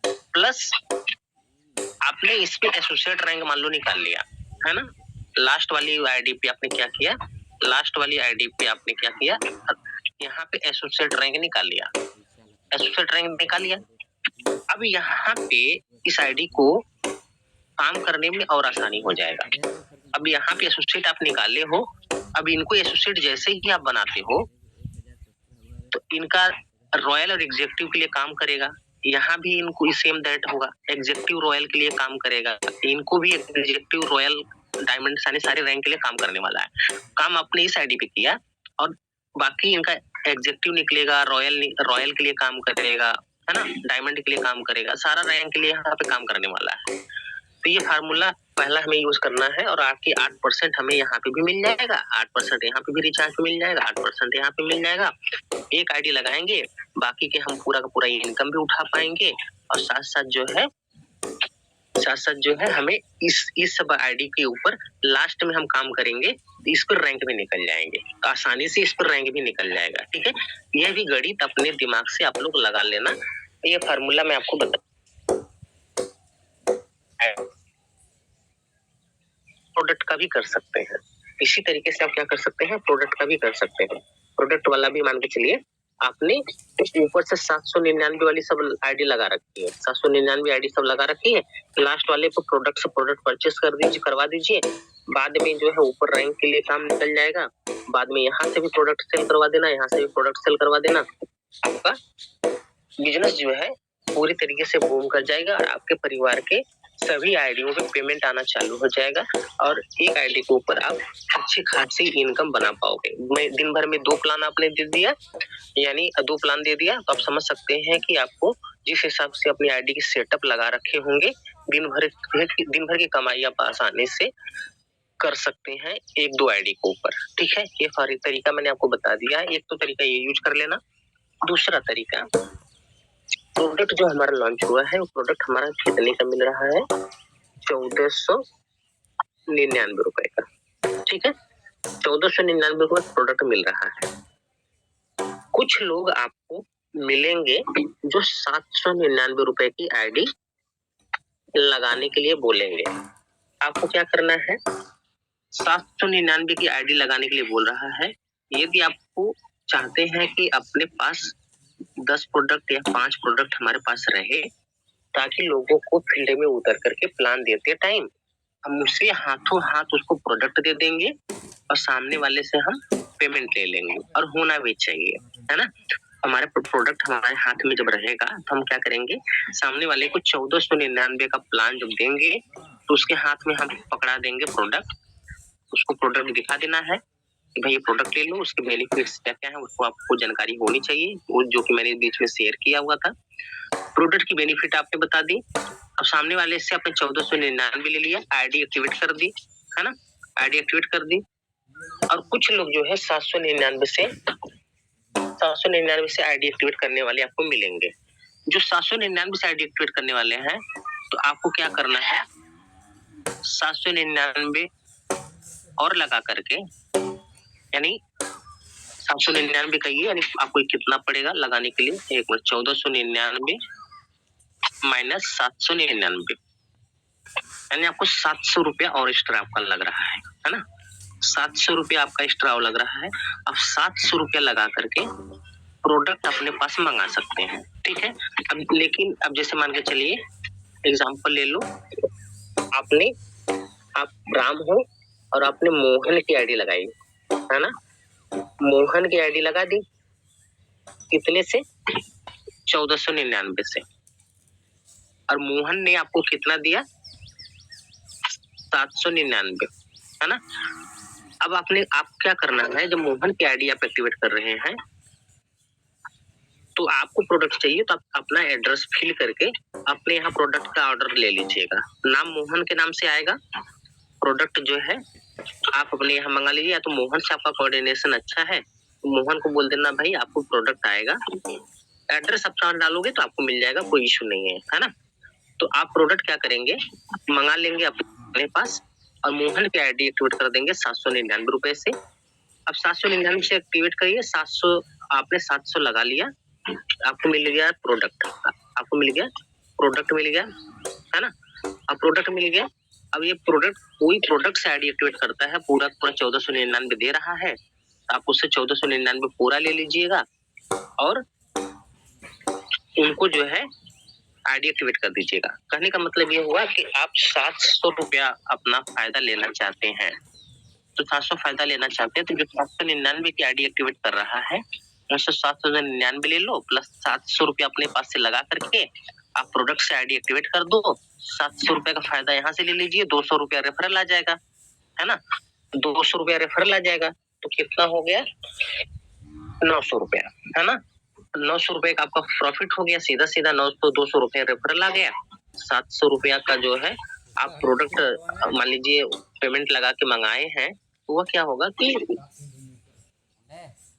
प्लस आपने इस पे एसोसिएट रैंक मान लो निकाल लिया, है ना। लास्ट वाली आईडी पे आपने क्या किया, लास्ट वाली आईडी पे आपने क्या किया, यहाँ पे एसोसिएट रैंक निकाल लिया, एसोसिएट रैंक निकाल लिया। अब यहाँ पे इस आईडी को काम करने में और आसानी हो जाएगा। अब यहाँ पे एसोसिएट आप निकाले हो, अब इनको एसोसिएट जैसे ही आप बनाते हो तो इनका रॉयल और एग्जीक्यूटिव के लिए काम करेगा, यहाँ भी इनको सेम दैट होगा, एग्जीक्यूटिव रॉयल के लिए काम करेगा, इनको भी एग्जीक्यूटिव रॉयल डायमंड सारे रैंक के लिए काम करने वाला है। काम अपने इस आईडी पे किया और बाकी इनका एग्जीक्यूटिव निकलेगा, रॉयल के लिए काम करेगा, है ना, डायमंड के लिए काम करेगा, सारा रैंक के लिए यहाँ पे काम करने वाला है। तो ये फार्मूला पहला हमें यूज करना है और आपकी 8% हमें यहाँ पे भी मिल जाएगा, 8% यहाँ पे भी रिचार्ज मिल जाएगा, 8% यहाँ पे मिल जाएगा। एक आईडी लगाएंगे, बाकी के हम पूरा का पूरा इनकम भी उठा पाएंगे और साथ साथ जो है हमें इस सब आईडी के ऊपर लास्ट में हम काम करेंगे, इस पर रैंक भी निकल जाएंगे, आसानी से इस पर रैंक भी निकल जाएगा, ठीक है। यह भी गणित अपने दिमाग से आप लोग लगा लेना। ये फार्मूला मैं आपको बता, प्रोडक्ट का भी कर सकते हैं, इसी तरीके से आप क्या कर सकते हैं, प्रोडक्ट का भी कर सकते हैं। प्रोडक्ट वाला भी मान के चलिए आपने ऊपर से 799 वाली सब आईडी लगा रखी है, 799 आईडी सब लगा रखी है, लास्ट वाले पे प्रोडक्ट से प्रोडक्ट परचेस करवा दीजिए, बाद में जो है ऊपर रैंक के लिए काम निकल जाएगा, बाद में यहाँ से भी प्रोडक्ट सेल करवा देना, यहाँ से भी प्रोडक्ट सेल करवा देना, आपका बिजनेस जो है पूरी तरीके से बूम कर जाएगा और आपके परिवार के सभी आईडियों पे पेमेंट आना चालू हो जाएगा और एक आईडी के ऊपर आप अच्छी खासी इनकम बना पाओगे। मैं दिन भर में 2 प्लान आपने दे दिया, यानी 2 प्लान दे दिया, तो आप समझ सकते हैं कि आपको जिस हिसाब से अपनी आईडी की सेटअप लगा रखे होंगे, दिन भर की कमाई आप आसानी से कर सकते हैं 1-2 आईडी के ऊपर। ठीक है, ये सारी तरीका मैंने आपको बता दिया। एक तो तरीका ये यूज कर लेना। दूसरा तरीका, प्रोडक्ट जो हमारा लॉन्च हुआ है वो प्रोडक्ट हमारा कितने का मिल रहा है? 1499 रुपए का। ठीक है, 1499 रुपए प्रोडक्ट मिल रहा है। कुछ लोग आपको मिलेंगे जो 799 रुपए की आईडी लगाने के लिए बोलेंगे। आपको क्या करना है? 799 की आईडी लगाने के लिए बोल रहा है। यदि आपको चाहते हैं कि अपने पास 10 प्रोडक्ट या 5 प्रोडक्ट हमारे पास रहे, ताकि लोगों को फील्ड में उतर करके प्लान देते टाइम हम उससे हाथों हाथ उसको प्रोडक्ट दे देंगे और सामने वाले से हम पेमेंट ले लेंगे, और होना भी चाहिए, है ना। हमारे प्रोडक्ट हमारे हाथ में जब रहेगा तो हम क्या करेंगे, सामने वाले को 1499 का प्लान जब देंगे तो उसके हाथ में हम पकड़ा देंगे प्रोडक्ट, उसको प्रोडक्ट दिखा देना है कि भाई ये प्रोडक्ट ले लो, उसके बेनिफिट्स क्या क्या है उसको आपको जानकारी होनी चाहिए, वो जो कि मैंने बीच में शेयर किया हुआ था। प्रोडक्ट की बेनिफिट आपने बता दी। अब सामने वाले से आपने 1499 ले लिया, आईडी एक्टिवेट कर दी, है ना, आईडी एक्टिवेट कर दी। और कुछ लोग जो है 799 से आईडी एक्टिवेट करने वाले आपको मिलेंगे। जो 799 से आईडी एक्टिवेट करने वाले हैं, तो आपको क्या करना है, 799 और लगा करके, यानी 799 कहिए, यानी आपको कितना पड़ेगा लगाने के लिए, एक मिनट, 1499 माइनस 799, यानी आपको 700 रुपया और एक्स्ट्रा आपका लग रहा है ना, 700 रुपया आपका एक्स्ट्रा लग रहा है। अब 700 रुपया लगा करके प्रोडक्ट अपने पास मंगा सकते हैं। ठीक है, अब लेकिन अब जैसे मान के चलिए, एग्जांपल ले लो, आप राम हो और आपने मोहन की आईडी लगाई, है ना, मोहन की आईडी लगा दी, कितने से? 1499 से, और मोहन ने आपको कितना दिया? 799, है ना। अब आप क्या करना है, जब मोहन की आईडी आप एक्टिवेट कर रहे हैं तो आपको प्रोडक्ट चाहिए, तो आप अपना एड्रेस फिल करके अपने यहाँ प्रोडक्ट का ऑर्डर ले लीजिएगा। नाम मोहन के नाम से आएगा, प्रोडक्ट जो है आप अपने यहाँ मंगा लीजिए, या तो मोहन से आपका कोऑर्डिनेशन अच्छा है तो मोहन को बोल देना भाई आपको प्रोडक्ट आएगा, एड्रेस अपना डालोगे तो आपको मिल जाएगा, कोई इशू नहीं है ना। तो आप प्रोडक्ट क्या करेंगे, मंगा लेंगे अपने पास और मोहन की आईडी एक्टिवेट कर देंगे 799 रुपए से। अब 799 से एक्टिवेट करिए, 700 आपने 700 लगा लिया, आपको मिल गया प्रोडक्ट, आपको मिल गया प्रोडक्ट, मिल गया, है ना। अब प्रोडक्ट मिल गया, अब ये प्रोडक्ट कोई प्रोडक्ट से आईडी एक्टिवेट करता है, पूरा 1499 दे रहा है, आप उससे 1499 पूरा ले लीजिएगा और उनको जो है आईडी एक्टिवेट कर दीजिएगा। कहने का मतलब ये हुआ कि आप 700 रुपया अपना फायदा लेना चाहते हैं, तो 700 फायदा लेना चाहते हैं तो जो 799 की आईडी एक्टिवेट कर रहा है उससे 799 ले लो, प्लस 700 रुपया अपने पास से लगा करके आप प्रोडक्ट से आईडी एक्टिवेट कर दो, 700 रुपया का फायदा यहाँ से ले लीजिए, 200 रुपया रेफरल आ जाएगा, है ना, 200 रुपया रेफरल आ जाएगा, तो कितना हो गया? 900 रुपया, है ना, 900 रुपए का आपका प्रॉफिट हो गया, सीधा सीधा 200 रुपया रेफरल आ गया। 700 रुपया का जो है आप प्रोडक्ट मान लीजिए पेमेंट लगा के मंगाए हैं, तो वह क्या होगा कि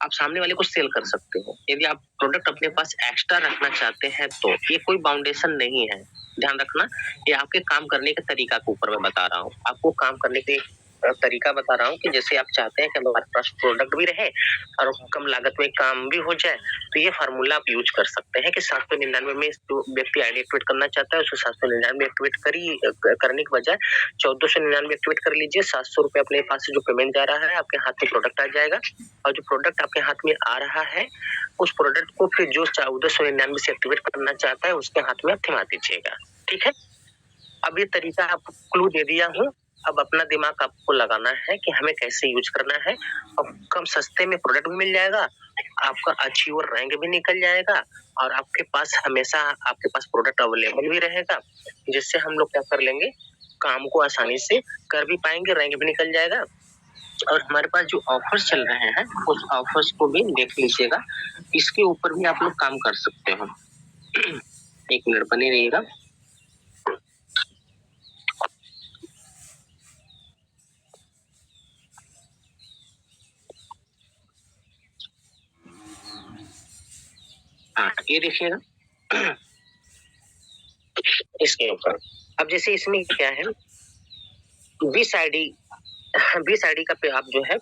आप सामने वाले को सेल कर सकते हो। यदि आप प्रोडक्ट अपने पास एक्स्ट्रा रखना चाहते हैं तो ये कोई बाउंडेशन नहीं है, ध्यान रखना, ये आपके काम करने के तरीका के ऊपर मैं बता रहा हूँ, आपको काम करने के तरीका बता रहा हूँ कि जैसे आप चाहते हैं कि हमारे पास प्रोडक्ट भी रहे और कम लागत में काम भी हो जाए, तो ये फार्मूला आप यूज कर सकते हैं कि 799 में जो व्यक्ति आईडी एक्टिवेट करना चाहता है उसको 799 एक्टिवेट करने के बजाय 1499 एक्टिवेट कर लीजिए, 700 रुपए अपने पास से जो पेमेंट जा रहा है आपके हाथ में प्रोडक्ट आ जाएगा, और जो प्रोडक्ट आपके हाथ में आ रहा है उस प्रोडक्ट को फिर जो 1499 से एक्टिवेट करना चाहता है उसके हाथ में आप थमा दीजिएगा। ठीक है, अब ये तरीका आपको क्लू दे दिया हूँ, अब अपना दिमाग आपको लगाना है कि हमें कैसे यूज करना है, और कम सस्ते में प्रोडक्ट भी मिल जाएगा, आपका अचीवर रैंक भी निकल जाएगा, और आपके पास हमेशा आपके पास प्रोडक्ट अवेलेबल भी रहेगा, जिससे हम लोग क्या कर लेंगे, काम को आसानी से कर भी पाएंगे, रैंक भी निकल जाएगा। और हमारे पास जो ऑफर्स चल रहे हैं उस ऑफर्स को भी देख लीजिएगा, इसके ऊपर भी आप लोग काम कर सकते हो। एक मिनट बने रहिएगा। हाँ, ये देखिएगा इसके ऊपर। अब जैसे इसमें क्या है, 20 आईडी 20 आईडी का पे आप जो है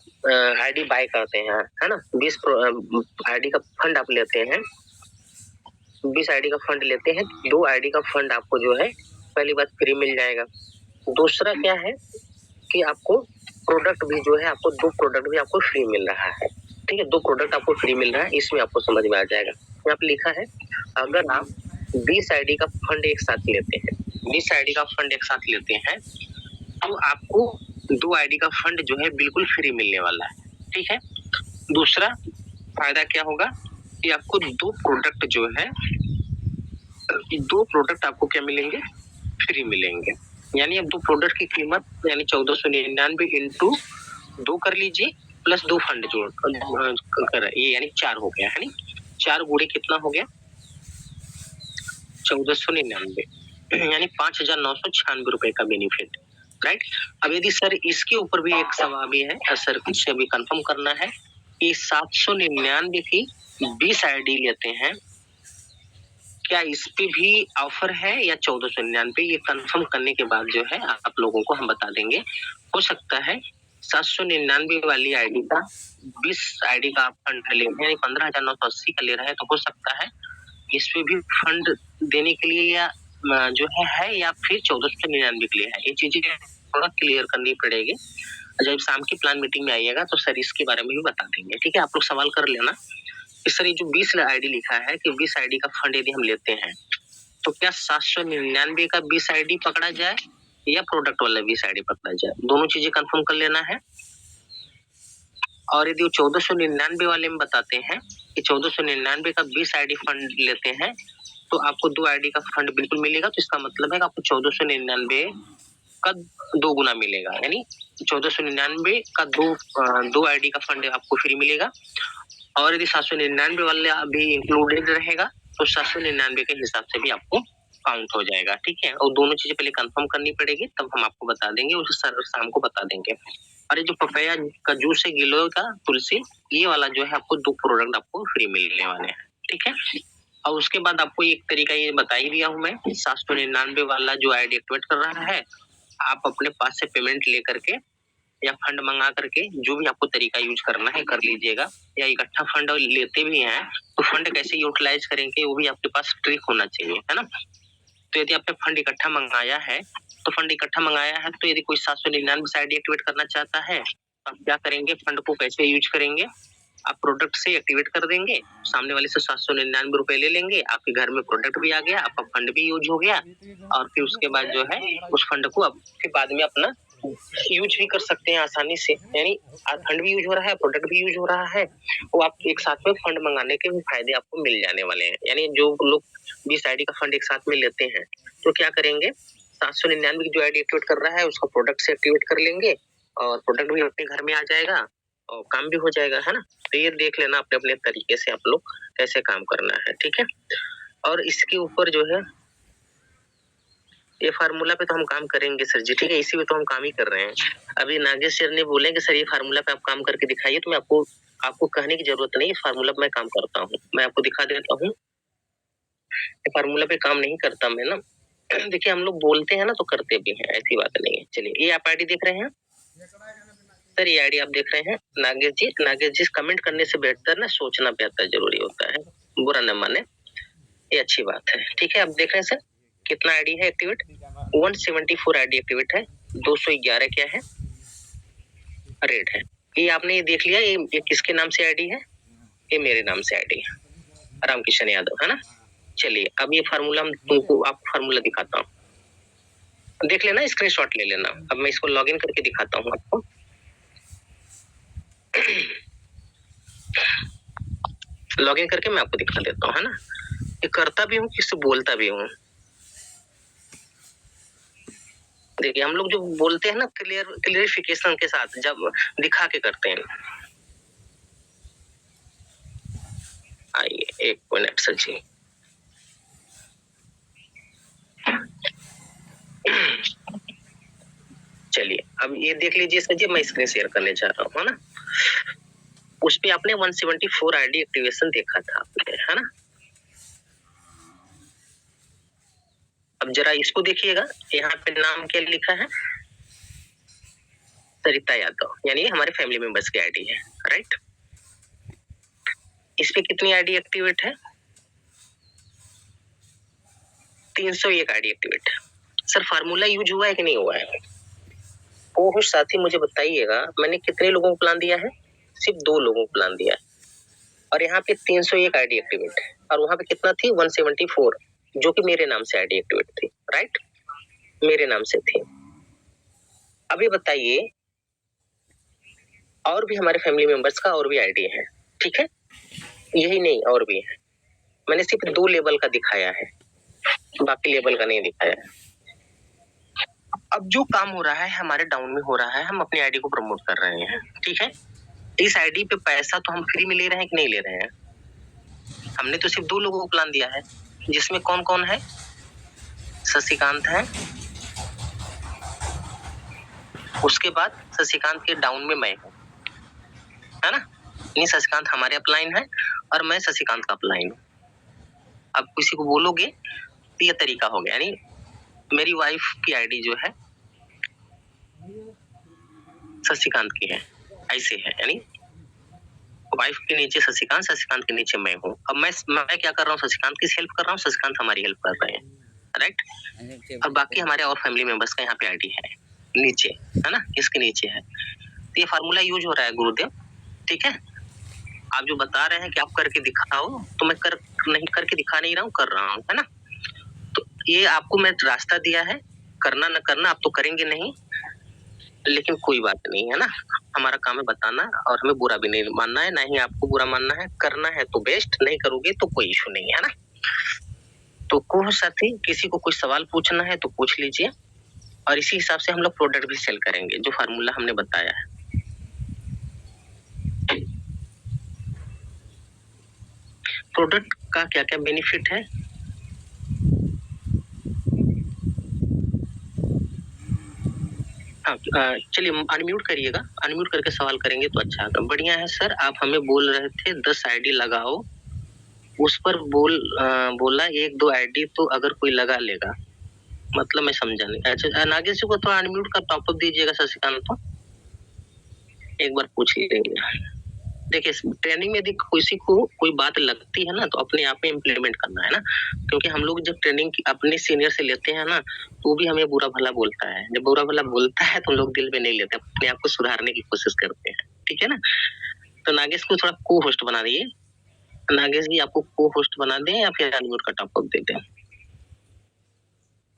आईडी बाय करते हैं, है ना, 20 आईडी का फंड आप लेते हैं, 20 आईडी का फंड लेते हैं, 2 आईडी का फंड आपको जो है पहली बात फ्री मिल जाएगा। दूसरा क्या है कि आपको प्रोडक्ट भी जो है, आपको 2 प्रोडक्ट भी आपको फ्री मिल रहा है। ठीक है, 2 प्रोडक्ट आपको फ्री मिल रहा है, इसमें आपको समझ में आ जाएगा। यहाँ पे लिखा है, अगर आप 20 आईडी का फंड एक साथ लेते हैं, 20 आईडी का फंड एक साथ लेते हैं, तो आपको 2 आईडी का फंड जो है बिल्कुल फ्री मिलने वाला है। ठीक है, दूसरा फायदा क्या होगा कि आपको 2 प्रोडक्ट जो है, 2 प्रोडक्ट आपको क्या मिलेंगे, फ्री मिलेंगे। यानी अब 2 प्रोडक्ट की कीमत यानी 1499 इंटू 2 कर लीजिए, प्लस 2 फंड जोड़ कर, ये यानी 4 हो गया, है नी, 4 गुणे कितना हो गया, 1499, यानी 5996 रुपए का बेनिफिट, राइट। अब यदि सर इसके ऊपर भी एक सवाल भी है, सर कुछ अभी कंफर्म करना है कि 799 की 20 आईडी लेते हैं, क्या इस पे भी ऑफर है या 1499, ये कंफर्म करने के बाद जो है आप लोगों को हम बता देंगे। हो सकता है 799 वाली आईडी का 20 आईडी का आप फंड ले रहे हैं, 15,980 का ले रहे हैं, तो हो सकता है इस पे भी फंड देने के लिए या जो है या फिर 1499 के लिए है, ये चीजें थोड़ा क्लियर करनी पड़ेगी। जब शाम की प्लान मीटिंग में आइएगा तो सर इसके बारे में भी बता देंगे। ठीक है, आप लोग सवाल कर लेना कि सर ये जो 20 आईडी लिखा है कि 20 आईडी का फंड यदि हम लेते हैं तो क्या 799 का 20 आईडी पकड़ा जाए या प्रोडक्ट वाला 20 आईडी पकड़ा जाए, दोनों चीजें कंफर्म कर लेना है। और यदि 1499 वाले में बताते हैं कि 1499 का 20 आईडी फंड लेते हैं तो आपको 2 आईडी का फंड बिल्कुल मिलेगा, तो इसका मतलब है कि आपको 1499 का 2 गुना मिलेगा, यानी 1499 का 2 आईडी का फंड आपको फ्री मिलेगा। और यदि 799 वाला भी इंक्लूडेड रहेगा तो 799 के हिसाब से भी आपको काउंट हो जाएगा। ठीक है, और दोनों चीजें पहले कंफर्म करनी पड़ेगी, तब हम आपको बता देंगे, उसे सर शाम को बता देंगे। और ये जो पपैया का जूस है, गिलोय का, तुलसी, ये वाला जो है आपको 2 प्रोडक्ट आपको फ्री मिलने वाले हैं। ठीक है, और उसके बाद आपको एक तरीका ये बता ही दिया हूं मैं, 799 वाला जो आईडी एक्टिवेट कर रहा है, आप अपने पास से पेमेंट लेकर के या फंड मंगा करके जो भी आपको तरीका यूज करना है कर लीजिएगा, या इकट्ठा फंड लेते भी हैं तो फंड कैसे यूटिलाइज करेंगे वो भी आपके पास ट्रिक होना चाहिए, है ना। तो यदि आपने फंड इकट्ठा मंगाया है तो यदि कोई 799 से आईडी एक्टिवेट करना चाहता है तो आप क्या करेंगे, फंड को कैसे यूज करेंगे, आप प्रोडक्ट से एक्टिवेट कर देंगे, सामने वाले से 799 रुपए ले लेंगे, आपके घर में प्रोडक्ट भी आ गया, आपका फंड भी यूज हो गया, और फिर उसके बाद जो है उस फंड को आपके बाद में अपना यूज भी कर सकते हैं आसानी से, यानी फंड भी यूज हो रहा है, प्रोडक्ट भी यूज हो रहा है, वो आप एक साथ में फंड मंगाने के भी फायदे आपको मिल जाने वाले हैं। यानी जो लोग 20 आईडी का फंड एक साथ में लेते हैं तो क्या करेंगे, 799 की जो आईडी एक्टिवेट कर रहा है उसका प्रोडक्ट से एक्टिवेट कर लेंगे, और प्रोडक्ट भी अपने घर में आ जाएगा और काम भी हो जाएगा, है ना। तो ये देख लेना अपने अपने तरीके से आप लोग कैसे काम करना है। ठीक है, और इसके ऊपर जो है ये फार्मूला पे तो हम काम करेंगे सर जी। ठीक है, इसी पे तो हम काम ही कर रहे हैं। अभी नागेश सर ने बोले कि सर ये फार्मूला पे आप काम करके दिखाइए, तो मैं आपको कहने की जरूरत नहीं, इस फार्मूला पे मैं काम करता हूँ, मैं आपको दिखा देता हूँ। ये फार्मूला पे काम नहीं करता मैं ना, देखिए हम लोग बोलते हैं ना तो करते भी हैं, ऐसी बात नहीं है। चलिए, ये आप आईडी देख रहे हैं सर, ये आईडी आप देख रहे हैं नागेश जी कमेंट करने से बेहतर ना सोचना बेहतर जरूरी होता है, बुरा न माने, ये अच्छी बात है। ठीक है, आप देख रहे हैं सर कितना आईडी है एक्टिवेट, 174 आईडी एक्टिवेट है, 211 क्या है रेड है। ये आपने ये देख लिया, ये किसके नाम से आईडी है, ये मेरे नाम से आईडी है, रामकिशन यादव, है ना। चलिए अब ये फार्मूला हम तुमको आपको फार्मूला दिखाता हूँ। देख लेना, स्क्रीनशॉट ले लेना। अब मैं इसको लॉगिन करके दिखाता हूँ आपको। लॉगिन करके मैं आपको दिखा देता हूँ, है ना। ये करता भी हूँ, किससे बोलता भी हूँ। देखिए हम लोग जो बोलते हैं ना क्लियरिफिकेशन के साथ, जब दिखा के करते हैं। आइए 1 मिनट सर जी। चलिए अब ये देख लीजिए सर जी, मैं स्क्रीन शेयर करने जा रहा हूँ, है ना। उस पे आपने 174 आईडी एक्टिवेशन देखा था आपने, है ना। अब जरा इसको देखिएगा, यहाँ पे नाम क्या लिखा है, सरिता यादव, यानी हमारे फैमिली मेंबर्स की आईडी है, राइट। इस पे कितनी आईडी एक्टिवेट है? 301 आईडी एक्टिवेट है। सर फार्मूला यूज हुआ है कि नहीं हुआ है? वो साथी मुझे बताइएगा, मैंने कितने लोगों को प्लान दिया है? सिर्फ 2 लोगों को प्लान दिया है, और यहाँ पे 301 आईडी एक्टिवेट है, और वहां पे कितना थी? 174, जो कि मेरे नाम से आईडी एक्टिवेट थी, राइट, मेरे नाम से थी। अभी बताइए, और भी हमारे फैमिली मेंबर्स का और भी आईडी है, ठीक है, यही नहीं और भी है। मैंने सिर्फ 2 लेवल का दिखाया है, बाकी लेवल का नहीं दिखाया है। अब जो काम हो रहा है हमारे डाउन में हो रहा है, हम अपनी आईडी को प्रमोट कर रहे हैं, ठीक है। इस आईडी पे पैसा तो हम फ्री में ले रहे हैं कि नहीं ले रहे हैं? हमने तो सिर्फ 2 लोगों को प्लान दिया है, जिसमें कौन कौन है? शशिकांत है, उसके बाद शशिकांत के डाउन में मैं हूँ, है ना। नहीं, शशिकांत हमारे अपलाइन है और मैं शशिकांत का अपलाइन हूँ। अब किसी को बोलोगे तो ये तरीका हो गया, यानी मेरी वाइफ की आईडी जो है शशिकांत की है, ऐसे है, यानी वाइफ के नीचे शशिकांत, शशिकांत के नीचे मैं हूँ। अब मैं क्या कर रहा हूँ? शशिकांत की हेल्प कर रहा हूँ, शशिकांत हमारी हेल्प कर रहे हैं, राइट। और बाकी हमारे और फैमिली मेंबर्स का यहाँ पे आईडी है नीचे, है ना, इसके नीचे है। तो ये फार्मूला यूज हो रहा है गुरुदेव, ठीक है। आप जो बता रहे हैं कि आप करके दिखाओ, तो मैं करके दिखा नहीं रहा हूँ, कर रहा हूँ, है ना। तो ये आपको मैं रास्ता दिया है, करना न करना आप तो करेंगे नहीं, लेकिन कोई बात नहीं, है ना। हमारा काम है बताना, और हमें बुरा भी नहीं मानना है, ना ही आपको बुरा मानना है। करना है तो बेस्ट, नहीं करोगे तो कोई इशू नहीं है ना। तो कोई साथी किसी को कोई सवाल पूछना है तो पूछ लीजिए, और इसी हिसाब से हम लोग प्रोडक्ट भी सेल करेंगे, जो फार्मूला हमने बताया है। प्रोडक्ट का क्या क्या बेनिफिट है? चलिए अनम्यूट करिएगा, अनम्यूट करके सवाल करेंगे तो अच्छा होगा। बढ़िया है सर, आप हमें बोल रहे थे 10 आईडी लगाओ, उस पर बोला 1-2 आईडी तो अगर कोई लगा लेगा, मतलब मैं समझा नहीं। अच्छा नागेश जी को थोड़ा अनम्यूट का टॉपअप दीजिएगा शशिकांत को, एक बार पूछ लीजिएगा। देखिए ट्रेनिंग में यदि किसी को कोई बात लगती है ना, तो अपने आप में इम्प्लीमेंट करना है ना, क्योंकि हम लोग जब ट्रेनिंग अपने सीनियर से लेते हैं ना, तो भी हमें बुरा भला बोलता है। जब बुरा भला बोलता है तो हम लोग दिल में नहीं लेते, अपने आप को सुधारने की कोशिश करते हैं, ठीक है ना। तो नागेश को थोड़ा को होस्ट बना दिए, नागेश जी आपको को होस्ट बना दें या फिर अनम्यूट का टॉपअप दे दें?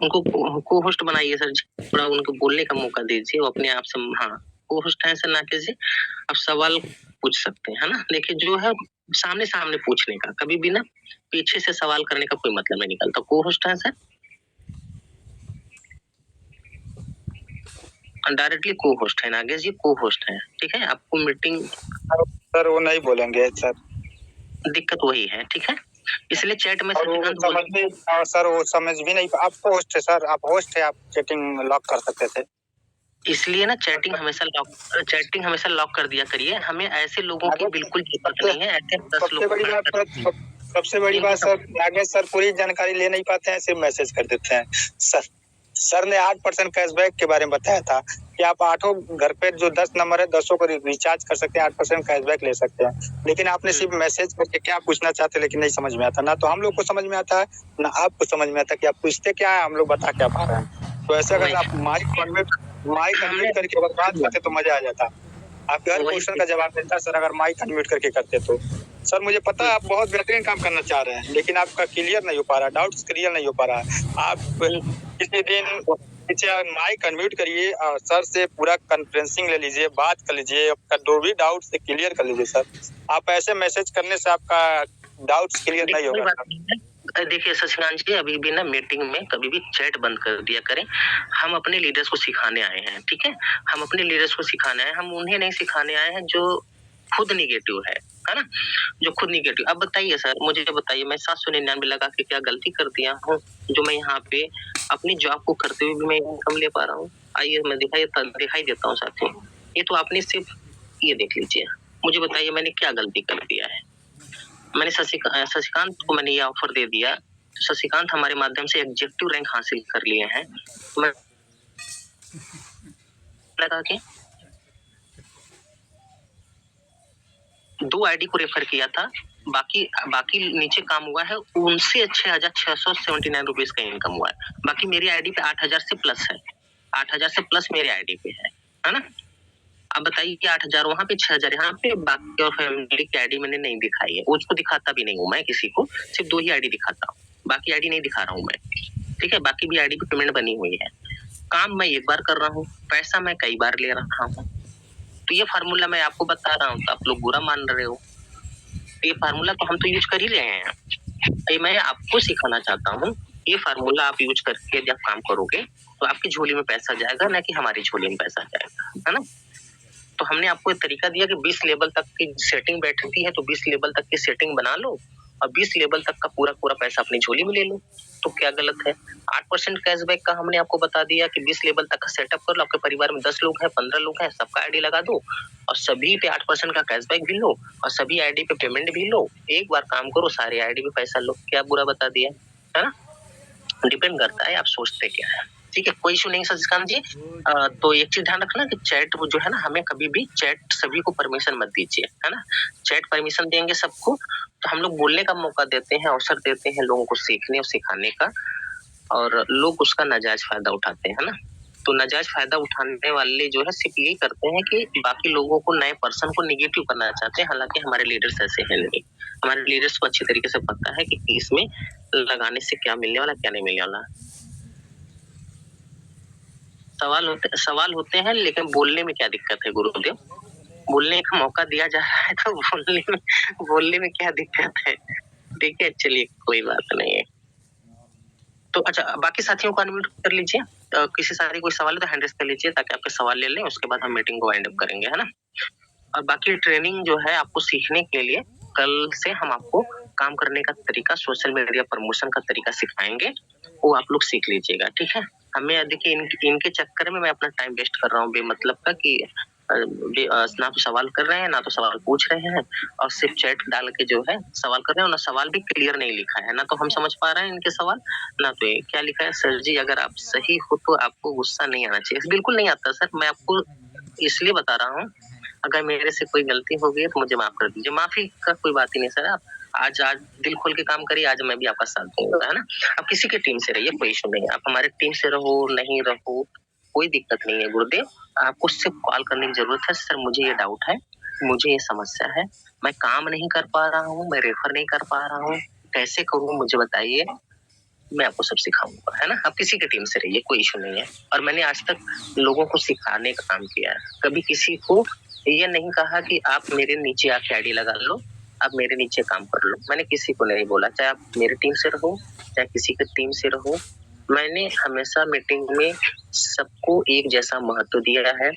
उनको को होस्ट बनाइए सर जी, थोड़ा उनको बोलने का मौका दीजिए, वो अपने आप से। हाँ को होस्ट है सर नागेश जी, आप सवाल पूछ सकते हैं, है ना। देखिए जो है सामने सामने पूछने का, कभी भी ना पीछे से सवाल करने का कोई मतलब नहीं निकलता। को होस्ट है सर, डायरेक्टली को होस्ट है नागेश जी, को होस्ट है, ठीक है। आपको मीटिंग
सर वो नहीं बोलेंगे सर,
दिक्कत वही है, ठीक है। इसलिए चैट में
सर वो समझ भी नहीं। आप होस्ट है सर, आप होस्ट है, आप चैटिंग लॉक कर सकते थे।
इसलिए ना चैटिंग हमेशा लॉक कर दिया करिए। हमें ऐसे लोगों की बिल्कुल जरूरत नहीं है, ऐसे 10 लोग।
सबसे बड़ी बात सर, नागेश सर पूरी जानकारी ले नहीं पाते हैं, सिर्फ मैसेज कर देते हैं। सर ने 8% कैशबैक के बारे में बताया था कि आप 8 घर पे जो 10 नंबर है 10 को रिचार्ज कर सकते हैं, 8% कैशबैक ले सकते हैं। लेकिन आपने सिर्फ मैसेज करके क्या पूछना चाहते, लेकिन नहीं समझ में आता, ना तो हम लोग को समझ में आता है ना आपको समझ में आता कि आप पूछते क्या है, हम लोग बता क्या पा रहे हैं। तो ऐसा अगर आप माइक अनम्यूट करके अगर बात करते तो मजा आ जाता। आपके हर क्वेश्चन का जवाब देता सर, अगर माइक अनम्यूट करके करते तो। सर मुझे पता है आप बहुत बेहतरीन काम करना चाह रहे हैं, लेकिन आपका क्लियर नहीं हो पा रहा, डाउट्स क्लियर नहीं हो पा रहा है। आप किसी दिन पीछे माइक अनम्यूट करिए और सर से पूरा कॉन्फ्रेंसिंग ले लीजिए, बात कर लीजिए, आपका जो भी डाउट से क्लियर कर लीजिए सर। आप ऐसे मैसेज करने से आपका डाउट्स क्लियर नहीं होगा सर।
देखिए शशिकांत जी, अभी भी ना मीटिंग में कभी भी चैट बंद कर दिया करें। हम अपने लीडर्स को सिखाने आए हैं, ठीक है? हम अपने लीडर्स को सिखाने आए हैं, हम उन्हें नहीं सिखाने आए हैं जो खुद नेगेटिव है ना? जो खुद नेगेटिव। अब बताइए सर, मुझे बताइए, मैं 799 लगा के क्या गलती कर दिया हूँ जो मैं यहाँ पे अपनी जॉब को करते हुए भी मैं इनकम ले पा रहा हूँ? आइए मैं दिखाई देता हूँ साथियों। ये तो आपने सिर्फ ये देख लीजिए, मुझे बताइए मैंने क्या गलती कर दिया है? मैंने शशिकांत को मैंने ये ऑफर दे दिया, शशिकांत हमारे माध्यम से एग्जेक्टिव रैंक हासिल कर लिए हैं। मैं लगा के 2 आईडी को रेफर किया था, बाकी बाकी नीचे काम हुआ है, उनसे 6,679 रुपीस का इनकम हुआ है। बाकी मेरी आईडी पे 8,000 से प्लस है, 8,000 से प्लस मेरे आईडी पे है ना? अब बताइए कि 8,000 वहाँ पे, 6,000 यहाँ पे। बाकी और फैमिली की आईडी मैंने नहीं दिखाई है, उसको दिखाता भी नहीं हूँ मैं किसी को, सिर्फ 2 ही आईडी दिखाता हूँ, बाकी आईडी नहीं दिखा रहा हूँ मैं, ठीक है? बाकी भी आईडी पे पेमेंट बनी हुई है। काम मैं एक बार कर रहा हूँ, पैसा मैं कई बार ले रहा हूँ। तो ये फार्मूला मैं आपको बता रहा हूँ तो आप लोग बुरा मान रहे हो। ये फार्मूला तो हम तो यूज कर ही रहे हैं। मैं आपको सिखाना चाहता हूँ, ये फार्मूला आप यूज करके जब काम करोगे तो आपकी झोली में पैसा जाएगा, ना कि हमारी झोली में पैसा जाएगा, है ना? तो हमने आपको एक तरीका दिया कि 20 लेवल तक की सेटिंग बैठती है तो 20 लेवल तक की सेटिंग बना लो और 20 लेवल तक का पूरा पैसा अपनी झोली में ले लो। तो क्या गलत है? 8% कैशबैक का हमने आपको बता दिया कि 20 लेवल तक का सेटअप कर लो, आपके परिवार में 10 लोग हैं, 15 लोग हैं, सबका आईडी लगा दो और सभी पे 8% का कैशबैक भी लो और सभी आईडी पे पेमेंट भी लो। एक बार काम करो, सारे आईडी पे पैसा लो। क्या बुरा बता दिया, है ना? डिपेंड करता है आप सोचते क्या है, ठीक है? कोई इशू नहीं शशिकांत जी। तो एक चीज ध्यान रखना कि चैट जो है ना, हमें कभी भी चैट सभी को परमिशन मत दीजिए, है ना? चैट परमिशन देंगे सबको तो हम लोग बोलने का मौका देते हैं, अवसर देते हैं लोगों को सीखने और सिखाने का, और लोग उसका नाजायज फायदा उठाते हैं, ना? तो नाजायज फायदा उठाने वाले जो है सिर्फ यही करते हैं कि बाकी लोगों को, नए पर्सन को निगेटिव करना चाहते हैं। हालांकि हमारे लीडर्स ऐसे हैं नहीं, हमारे लीडर्स को अच्छी तरीके से पता है कि इसमें लगाने से क्या मिलने वाला, क्या नहीं मिलने वाला। सवाल होते हैं, लेकिन बोलने में क्या दिक्कत है गुरुदेव? बोलने का मौका दिया जा रहा है तो बोलने में क्या दिक्कत है? ठीक है, चलिए कोई बात नहीं है। तो अच्छा, बाकी साथियों को अनम्यूट कर लीजिए। किसी साथी कोई सवाल है तो हैंड रेज कर लीजिए ताकि आपके सवाल ले लें, उसके बाद हम मीटिंग को वाइंड अप करेंगे, है ना? और बाकी ट्रेनिंग जो है आपको सीखने के लिए कल से हम आपको काम करने का तरीका, सोशल मीडिया प्रमोशन का तरीका सिखाएंगे, वो आप लोग सीख लीजिएगा, ठीक है? हमें देखिए इनके चक्कर में मैं अपना टाइम वेस्ट कर रहा हूँ बेमतलब का, कि ना तो सवाल कर रहे हैं, ना तो सवाल पूछ रहे हैं, और सिर्फ चैट डाल के जो है सवाल कर रहे हैं, ना सवाल भी क्लियर नहीं लिखा है, ना तो हम समझ पा रहे हैं इनके सवाल, ना तो ये क्या लिखा है। सर जी अगर आप सही हो तो आपको गुस्सा नहीं आना चाहिए। बिल्कुल नहीं आता सर, मैं आपको इसलिए बता रहा हूँ, अगर मेरे से कोई गलती हो गई है तो मुझे माफ कर दीजिए। माफी का कोई बात ही नहीं सर, आप आज दिल खोल के काम करिए, आज मैं भी आपका साथ दूंगा, है ना? आप किसी के टीम से रहिए, कोई इशू नहीं है, आप हमारे टीम से रहो नहीं रहो कोई दिक्कत नहीं है गुरुदेव। आपको सिर्फ कॉल करने की जरूरत है, सर मुझे ये डाउट है, मुझे ये समस्या है, मैं काम नहीं कर पा रहा हूँ, मैं रेफर नहीं कर पा रहा हूँ, कैसे करूँ मुझे बताइए, मैं आपको सब सिखाऊंगा, है ना? आप किसी के टीम से रहिए, कोई इशू नहीं है। और मैंने आज तक लोगों को सिखाने का काम किया है, कभी किसी को ये नहीं कहा कि आप मेरे नीचे आके आईडी लगा लो, आप मेरे नीचे काम कर लो, मैंने किसी को नहीं बोला। चाहे आप मेरी टीम से रहो, चाहे किसी की टीम से रहो, मैंने हमेशा मीटिंग में सबको एक जैसा महत्व दिया है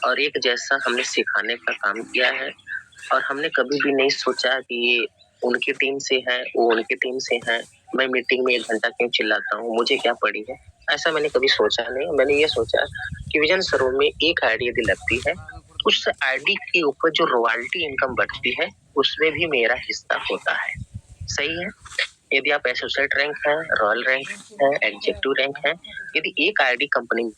और एक जैसा हमने सिखाने का काम किया है। और हमने कभी भी नहीं सोचा कि ये उनकी टीम से है, वो उनकी टीम से है, मैं मीटिंग में 1 घंटा क्यों चिल्लाता हूँ, मुझे क्या पड़ी है, ऐसा मैंने कभी सोचा नहीं। मैंने ये सोचा कि विजन सरों में एक आईडी यदि लगती है, उस आईडी के ऊपर जो रॉयल्टी इनकम बढ़ती है उसमें भी मेरा हिस्सा होता है, सही है? यदि आप एसोसिएट रैंक है, रॉयल रैंक है, एग्जीक्यूटिव रैंक है, यदि एक आईडी कंपनी